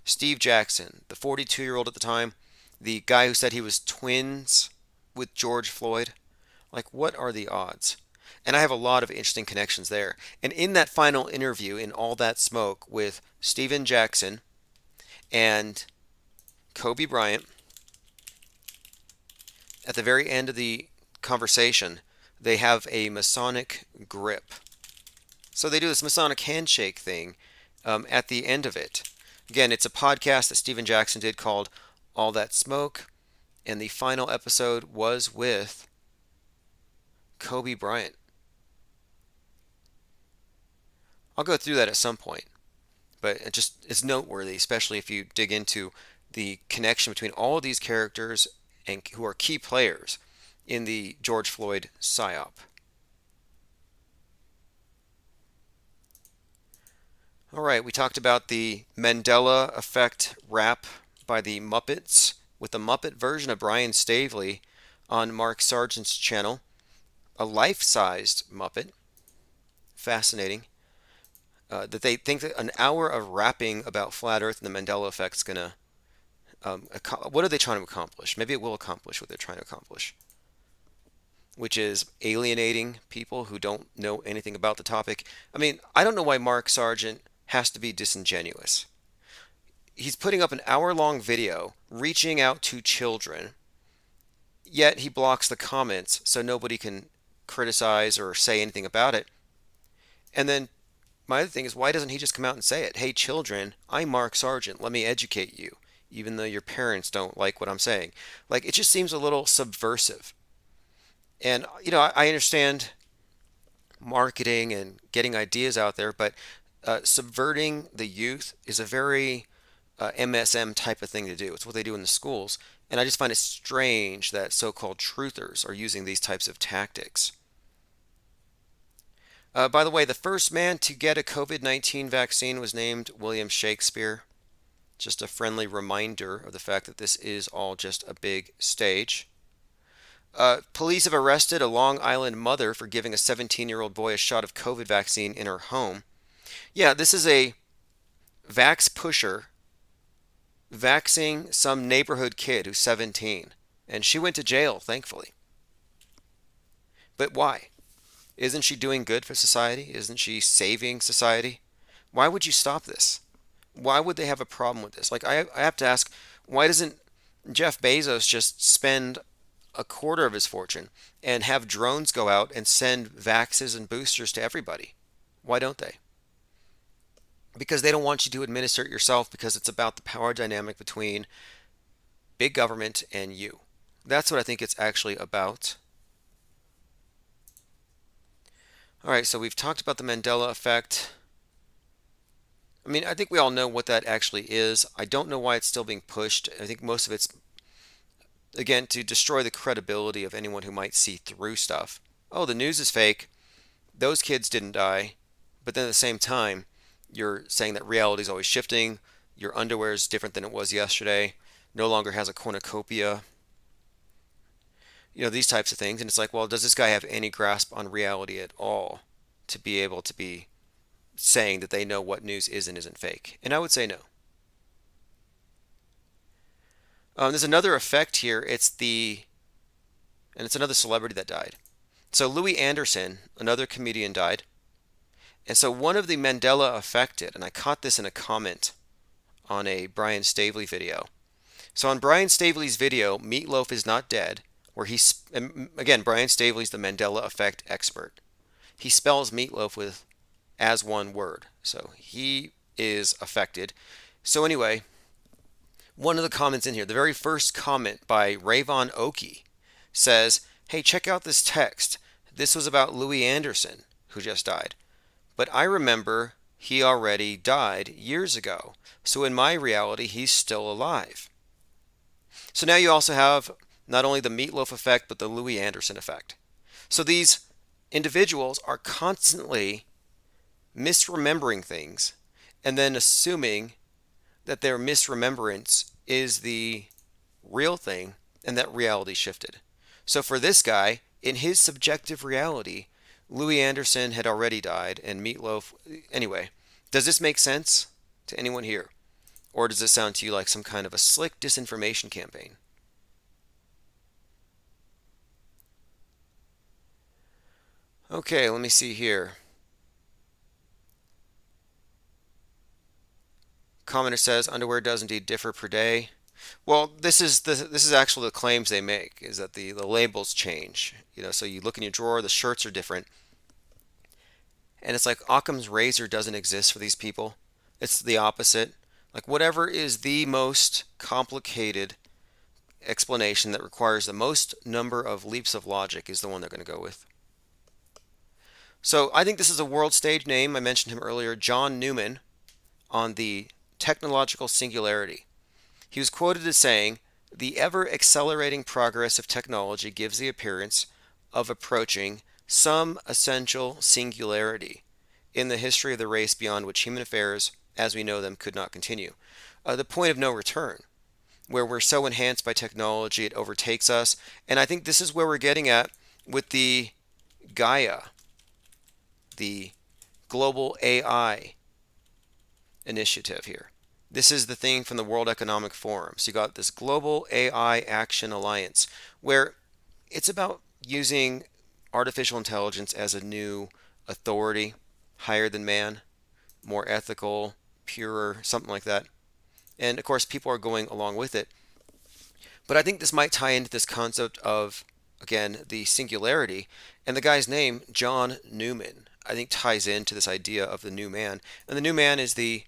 Steve Jackson, the 42-year-old at the time, the guy who said he was twins with George Floyd. Like, what are the odds? And I have a lot of interesting connections there. And in that final interview, in All That Smoke, with Steven Jackson and Kobe Bryant, at the very end of the conversation, they have a Masonic grip. So they do this Masonic handshake thing at the end of it. Again, it's a podcast that Steven Jackson did called All That Smoke, and the final episode was with Kobe Bryant. I'll go through that at some point, but it's noteworthy, especially if you dig into the connection between all of these characters and who are key players in the George Floyd psyop. All right, we talked about the Mandela Effect rap by the Muppets with the Muppet version of Brian Stavely on Mark Sargent's channel. A life-sized Muppet. Fascinating. That they think that an hour of rapping about flat Earth and the Mandela Effect is going to... what are they trying to accomplish? Maybe it will accomplish what they're trying to accomplish, which is alienating people who don't know anything about the topic. I mean, I don't know why Mark Sargent has to be disingenuous. he's putting up an hour-long video reaching out to children, yet he blocks the comments so nobody can criticize or say anything about it. And then my other thing is, why doesn't he just come out and say it? Hey, children, I'm Mark Sargent. Let me educate you, even though your parents don't like what I'm saying. Like, it just seems a little subversive. And, I understand marketing and getting ideas out there, but subverting the youth is a very MSM type of thing to do. It's what they do in the schools. And I just find it strange that so-called truthers are using these types of tactics. By the way, the first man to get a COVID-19 vaccine was named William Shakespeare. Just a friendly reminder of the fact that this is all just a big stage. Police have arrested a Long Island mother for giving a 17-year-old boy a shot of COVID vaccine in her home. Yeah, this is a vax pusher vaxing some neighborhood kid who's 17. And she went to jail, thankfully. But why? Isn't she doing good for society? Isn't she saving society? Why would you stop this? Why would they have a problem with this? Like, I have to ask, why doesn't Jeff Bezos just spend a quarter of his fortune and have drones go out and send vaxes and boosters to everybody? Why don't they? Because they don't want you to administer it yourself, because it's about the power dynamic between big government and you. That's what I think it's actually about. All right, so we've talked about the Mandela Effect. I mean, I think we all know what that actually is. I don't know why it's still being pushed. I think most of it's, again, to destroy the credibility of anyone who might see through stuff. Oh, the news is fake. Those kids didn't die. But then at the same time, you're saying that reality is always shifting. Your underwear is different than it was yesterday. No longer has a cornucopia. These types of things. And it's like, well, does this guy have any grasp on reality at all to be able to be saying that they know what news is and isn't fake? And I would say no. There's another effect here. It's another celebrity that died. So Louis Anderson, another comedian, died. And so one of the Mandela affected, and I caught this in a comment on a Brian Staveley video. So on Brian Staveley's video, Meatloaf is Not Dead, where again, Brian Staveley's the Mandela Effect expert. He spells Meatloaf as one word. So he is affected. So anyway, one of the comments in here, the very first comment by Rayvon Oki says, hey, check out this text. This was about Louis Anderson, who just died. But I remember he already died years ago. So in my reality, he's still alive. So now you also have not only the Meatloaf effect, but the Louis Anderson effect. So these individuals are constantly misremembering things and then assuming that their misremembrance is the real thing and that reality shifted. So for this guy, in his subjective reality, Louis Anderson had already died and Meatloaf... Anyway, does this make sense to anyone here? Or does this sound to you like some kind of a slick disinformation campaign? Okay, let me see here. Commenter says underwear does indeed differ per day. Well, this is actually the claims they make, is that the labels change. So you look in your drawer, the shirts are different. And it's like Occam's razor doesn't exist for these people. It's the opposite. Like, whatever is the most complicated explanation that requires the most number of leaps of logic is the one they're going to go with. So I think this is a world stage name. I mentioned him earlier, John Newman, on the technological singularity. He was quoted as saying, "The ever-accelerating progress of technology gives the appearance of approaching some essential singularity in the history of the race beyond which human affairs, as we know them, could not continue." The point of no return, where we're so enhanced by technology it overtakes us. And I think this is where we're getting at with the Gaia, the global AI initiative here. This is the thing from the World Economic Forum. So you got this Global AI Action Alliance, where it's about using artificial intelligence as a new authority, higher than man, more ethical, purer, something like that. And of course, people are going along with it. But I think this might tie into this concept of, again, the singularity. And the guy's name, John Newman, I think ties into this idea of the new man. And the new man is the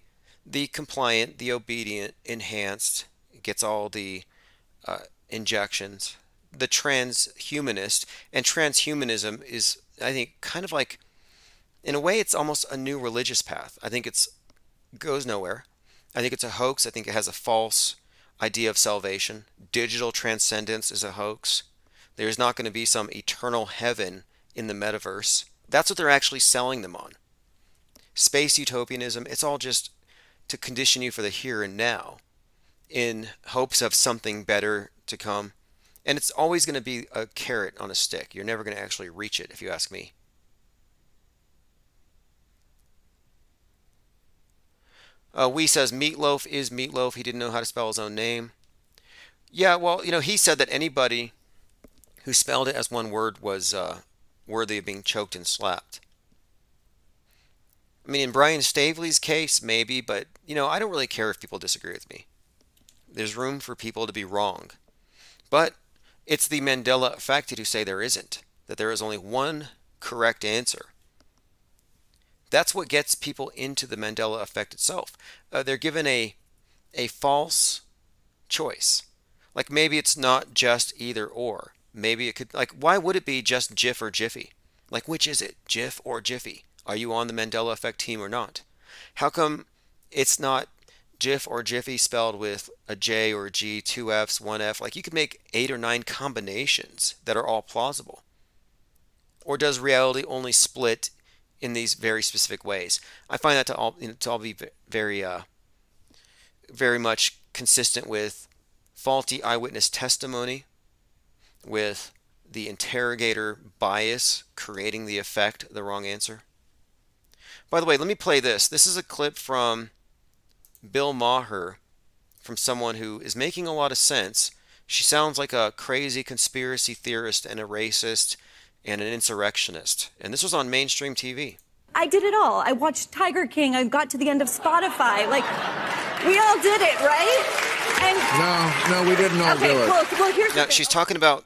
compliant, the obedient, enhanced, gets all the injections, the transhumanist. And transhumanism is, I think, kind of like, in a way, it's almost a new religious path. I think it's goes nowhere. I think it's a hoax. I think it has a false idea of salvation. Digital transcendence is a hoax. There's not going to be some eternal heaven in the metaverse. That's what they're actually selling them on. Space utopianism, it's all just to condition you for the here and now in hopes of something better to come. And it's always going to be a carrot on a stick. You're never going to actually reach it, if you ask me. Wee says Meatloaf is Meatloaf. He didn't know how to spell his own name. Yeah, well, he said that anybody who spelled it as one word was worthy of being choked and slapped. I mean, in Brian Staveley's case, maybe, but, I don't really care if people disagree with me. There's room for people to be wrong. But it's the Mandela Effect who say there isn't, that there is only one correct answer. That's what gets people into the Mandela Effect itself. They're given a false choice. Like maybe it's not just either or. Maybe it could, like, why would it be just Jif or Jiffy? Like, which is it, Jif or Jiffy? Are you on the Mandela Effect team or not? How come it's not Jif or Jiffy spelled with a J or a G, two Fs, one F? Like, you could make 8 or 9 combinations that are all plausible. Or does reality only split in these very specific ways? I find that to all be very, very much consistent with faulty eyewitness testimony, with the interrogator bias creating the effect, the wrong answer. By the way, let me play this. This is a clip from Bill Maher, from someone who is making a lot of sense. She sounds like a crazy conspiracy theorist and a racist and an insurrectionist. And this was on mainstream TV. I did it all. I watched Tiger King. I got to the end of Spotify. Like, we all did it, right? And No, we didn't all do it. Well, here's now, she's talking about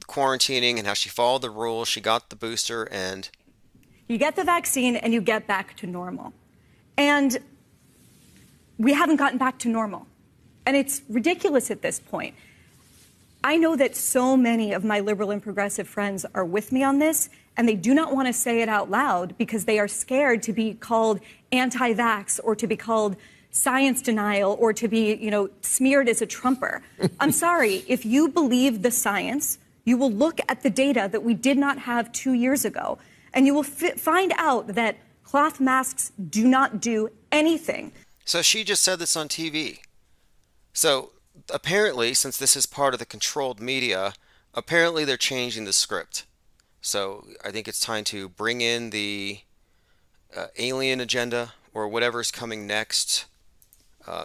quarantining and how she followed the rules. She got the booster and... You get the vaccine and you get back to normal. And we haven't gotten back to normal. And it's ridiculous at this point. I know that so many of my liberal and progressive friends are with me on this, and they do not want to say it out loud because they are scared to be called anti-vax or to be called science denial or to be, smeared as a Trumper. I'm sorry, if you believe the science, you will look at the data that we did not have 2 years ago, and you will find out that cloth masks do not do anything. So she just said this on TV. So apparently, since this is part of the controlled media, apparently they're changing the script. So I think it's time to bring in the alien agenda or whatever's coming next,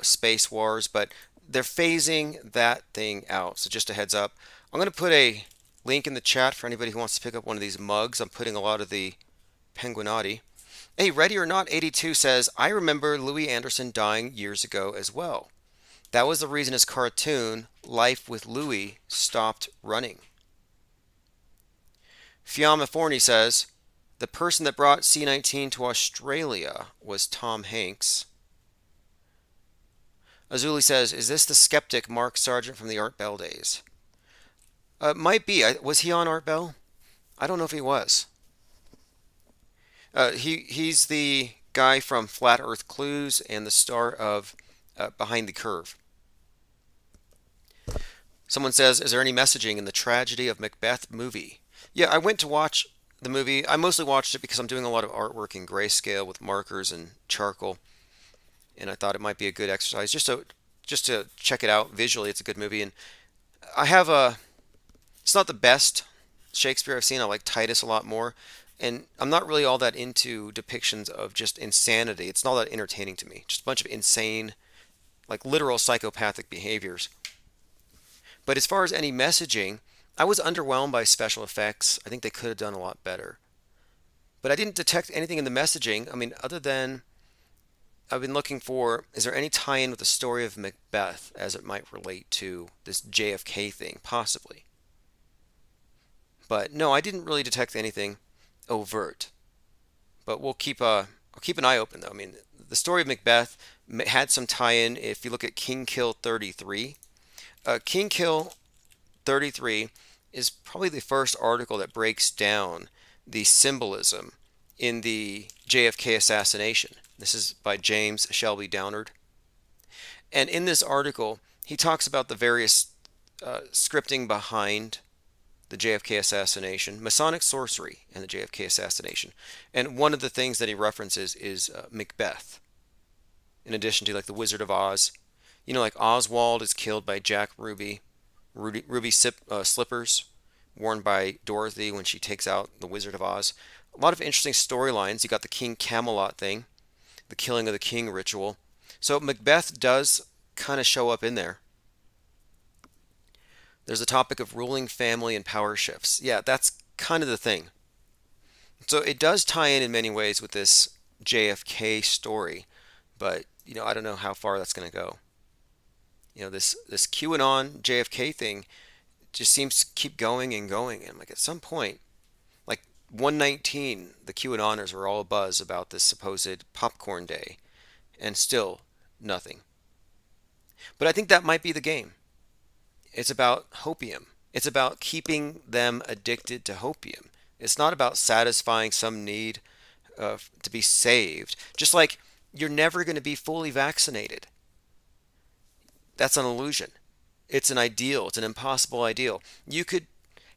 space wars, but they're phasing that thing out. So just a heads up. I'm going to put a link in the chat for anybody who wants to pick up one of these mugs. I'm putting a lot of the Penguinati. Hey, Ready or Not 82 says, I remember Louis Anderson dying years ago as well. That was the reason his cartoon, Life with Louie, stopped running. Fiamma Forney says, the person that brought C-19 to Australia was Tom Hanks. Azuli says, is this the skeptic Mark Sargent from the Art Bell days? Might be. Was he on Art Bell? I don't know if he was. He's the guy from Flat Earth Clues and the star of Behind the Curve. Someone says, is there any messaging in the tragedy of Macbeth movie? Yeah, I went to watch the movie. I mostly watched it because I'm doing a lot of artwork in grayscale with markers and charcoal. And I thought it might be a good exercise just to check it out visually. It's a good movie. And I have it's not the best Shakespeare I've seen. I like Titus a lot more. And I'm not really all that into depictions of just insanity. It's not that entertaining to me. Just a bunch of insane, like literal psychopathic behaviors. But as far as any messaging, I was underwhelmed by special effects. I think they could have done a lot better. But I didn't detect anything in the messaging, other than I've been looking for, is there any tie-in with the story of Macbeth as it might relate to this JFK thing, possibly. But no, I didn't really detect anything overt. But I'll keep an eye open though. I mean, the story of Macbeth had some tie-in if you look at King Kill 33. King Kill 33 is probably the first article that breaks down the symbolism in the JFK assassination. This is by James Shelby Downard. And in this article, he talks about the various scripting behind the JFK assassination, Masonic sorcery and the JFK assassination. And one of the things that he references is Macbeth, in addition to like the Wizard of Oz. You know, like Oswald is killed by Jack Ruby slippers worn by Dorothy when she takes out the Wizard of Oz. A lot of interesting storylines. You got the King Camelot thing, the killing of the king ritual. So Macbeth does kind of show up in there. There's a topic of ruling family and power shifts. Yeah, that's kind of the thing. So it does tie in many ways with this JFK story, but I don't know how far that's going to go. This QAnon JFK thing just seems to keep going and going. And I'm like, at some point, like 119, the QAnoners were all abuzz about this supposed popcorn day, and still nothing. But I think that might be the game. It's about hopium. It's about keeping them addicted to hopium. It's not about satisfying some need to be saved. Just like you're never going to be fully vaccinated. That's an illusion. It's an ideal. It's an impossible ideal. You could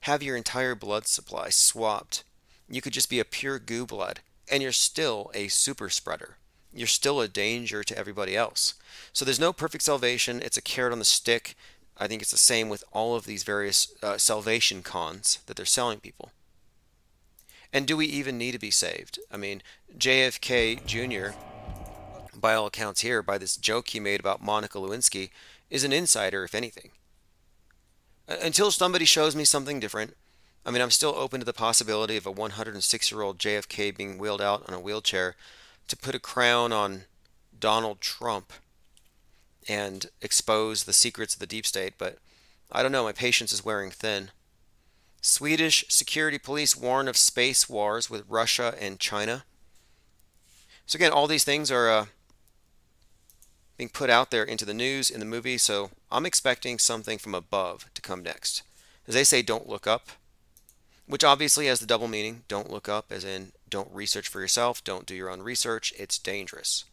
have your entire blood supply swapped. You could just be a pure goo blood, and you're still a super spreader. You're still a danger to everybody else. So there's no perfect salvation. It's a carrot on the stick. I think it's the same with all of these various salvation cons that they're selling people. And do we even need to be saved? I mean, JFK Jr., by all accounts here, by this joke he made about Monica Lewinsky, is an insider, if anything. Until somebody shows me something different, I mean, I'm still open to the possibility of a 106-year-old JFK being wheeled out on a wheelchair to put a crown on Donald Trump and expose the secrets of the deep state, but I don't know, my patience is wearing thin. Swedish security police warn of space wars with Russia and China. So again, all these things are being put out there into the news, in the movie, so I'm expecting something from above to come next. As they say, don't look up, which obviously has the double meaning. Don't look up, as in don't research for yourself, don't do your own research, it's dangerous.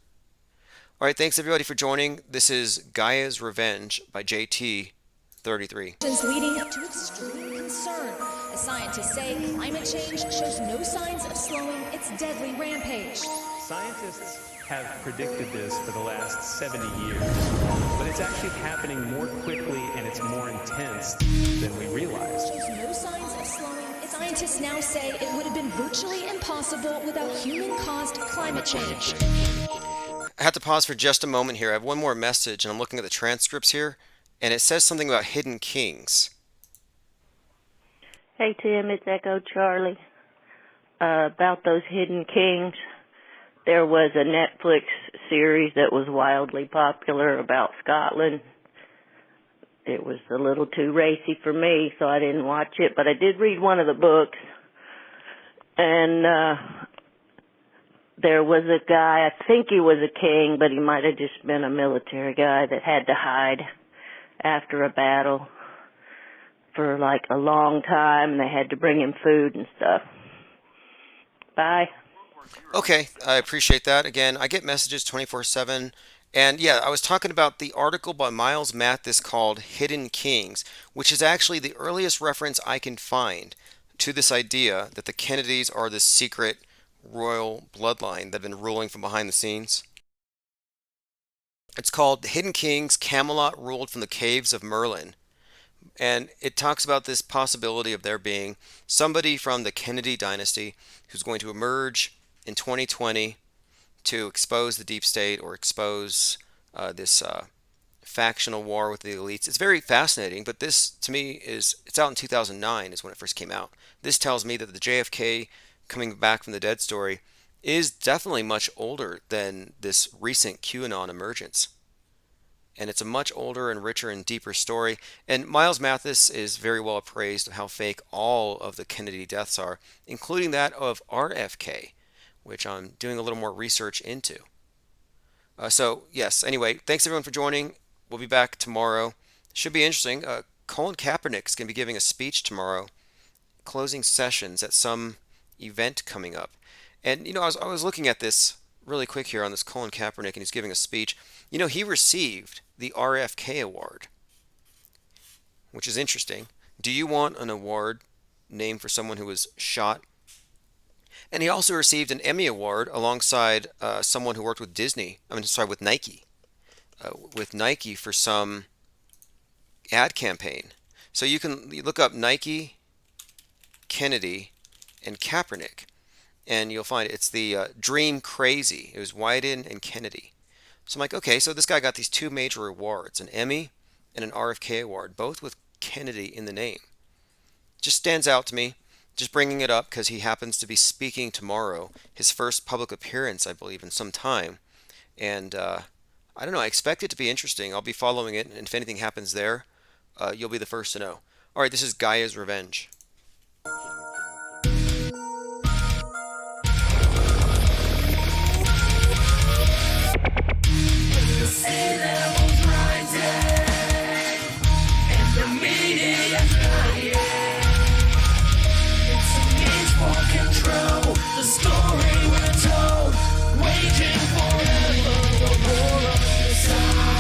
All right, thanks everybody for joining. This is Gaia's Revenge by JT33. Leading to extreme concern, as scientists say climate change shows no signs of slowing its deadly rampage. Scientists have predicted this for the last 70 years, but it's actually happening more quickly and it's more intense than we realized. Shows no signs of slowing. Scientists now say it would have been virtually impossible without human-caused climate change. I have to pause for just a moment here. I have one more message, and I'm looking at the transcripts here, and it says something about hidden kings. Hey, Tim, it's Echo Charlie. About those hidden kings, there was a Netflix series that was wildly popular about Scotland. It was a little too racy for me, so I didn't watch it, but I did read one of the books, and there was a guy, I think he was a king, but he might have just been a military guy that had to hide after a battle for like a long time, and they had to bring him food and stuff. Bye. Okay, I appreciate that. Again, I get messages 24/7. And yeah, I was talking about the article by Miles Mathis called Hidden Kings, which is actually the earliest reference I can find to this idea that the Kennedys are this secret royal bloodline that have been ruling from behind the scenes. It's called Hidden Kings, Camelot Ruled from the Caves of Merlin. And it talks about this possibility of there being somebody from the Kennedy dynasty who's going to emerge in 2020 to expose the deep state or expose this factional war with the elites. It's very fascinating, but this to me it's out in 2009 is when it first came out. This tells me that the JFK coming back from the dead story is definitely much older than this recent QAnon emergence. And it's a much older and richer and deeper story. And Miles Mathis is very well appraised of how fake all of the Kennedy deaths are, including that of RFK, which I'm doing a little more research into. So, yes, anyway, thanks everyone for joining. We'll be back tomorrow. Should be interesting. Colin Kaepernick's going to be giving a speech tomorrow, closing sessions at some event coming up. And, I was looking at this really quick here on this Colin Kaepernick, and he's giving a speech. He received the RFK Award, which is interesting. Do you want an award named for someone who was shot? And he also received an Emmy Award alongside someone who worked with with Nike. With Nike for some ad campaign. So you look up Nike, Kennedy, and Kaepernick, and you'll find it's the Dream Crazy. It was Wyden and Kennedy. So I'm like, okay, so this guy got these two major awards, an Emmy and an RFK Award, both with Kennedy in the name. Just stands out to me. Just bringing it up because he happens to be speaking tomorrow, his first public appearance, I believe, in some time. And I don't know, I expect it to be interesting. I'll be following it, and if anything happens there, you'll be the first to know. All right, this is Gaia's Revenge. The sea level's rising, and the media's dying. It's a means for control. The story we're told, waging forever the war of the sound.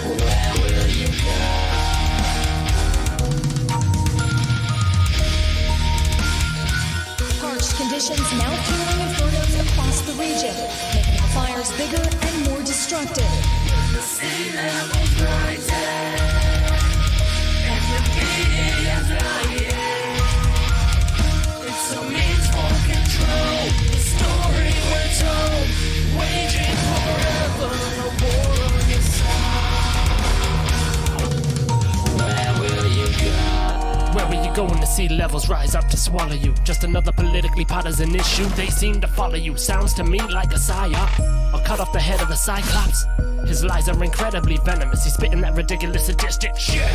Where will you go? Harsh conditions now fueling infernos across the region, making the fires bigger and more destructive. The sea level's rising, and the media's dying. It's a means for control. The story we're told, waging forever the war on your side. Where will you go? Where will you go when the sea levels rise up to swallow you? Just another politically partisan issue. They seem to follow you. Sounds to me like a psyop. I'll cut off the head of the Cyclops. His lies are incredibly venomous. He's spitting that ridiculous sadistic shit.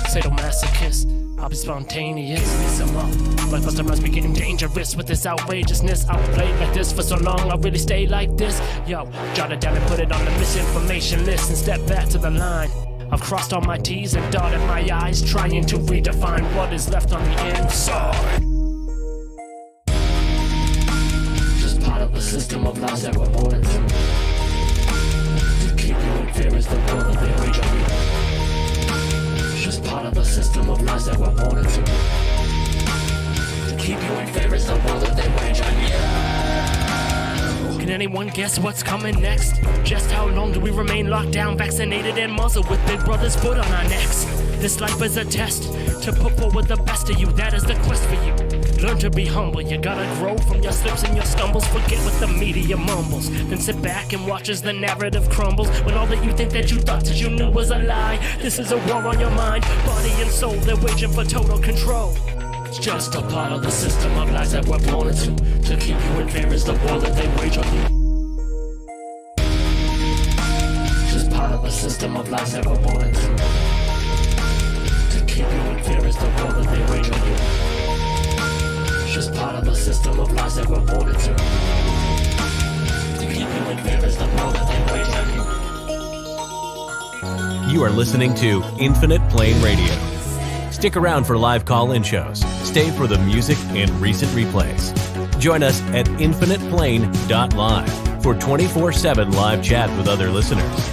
Sadomasochist. I'll be spontaneous. Some more. Blockbuster must be getting dangerous with this outrageousness. I've played like this for so long, I'll really stay like this. Yo, jot it down and put it on the misinformation list and step back to the line. I've crossed all my T's and dotted my I's, trying to redefine what is left on the inside. Just part of the system of lies that we're born into. To keep you in fear is the war that they wage on you. Just part of the system of lies that we're born into. To keep you in fear is the war that they wage on you. Can anyone guess what's coming next? Just how long do we remain locked down, vaccinated and muzzled with Big Brother's foot on our necks? This life is a test to put forward the best of you. That is the quest for you. Learn to be humble. You gotta grow from your slips and your stumbles. Forget what the media mumbles. Then sit back and watch as the narrative crumbles. When all that you think that you thought that you knew was a lie. This is a war on your mind, body and soul. They're waging for total control. It's just a part of the system of lies that we're born into. To keep you in fear is the war that they wage on you. Just part of the system of lies that we're born into. To keep you in fear is the war that they wage on you. Just part of the system of lies that we're born into. To keep you in fear is the war that they wage on you. You are listening to Infinite Plane Radio. Stick around for live call-in shows. Stay for the music and recent replays. Join us at infiniteplane.live for 24/7 live chat with other listeners.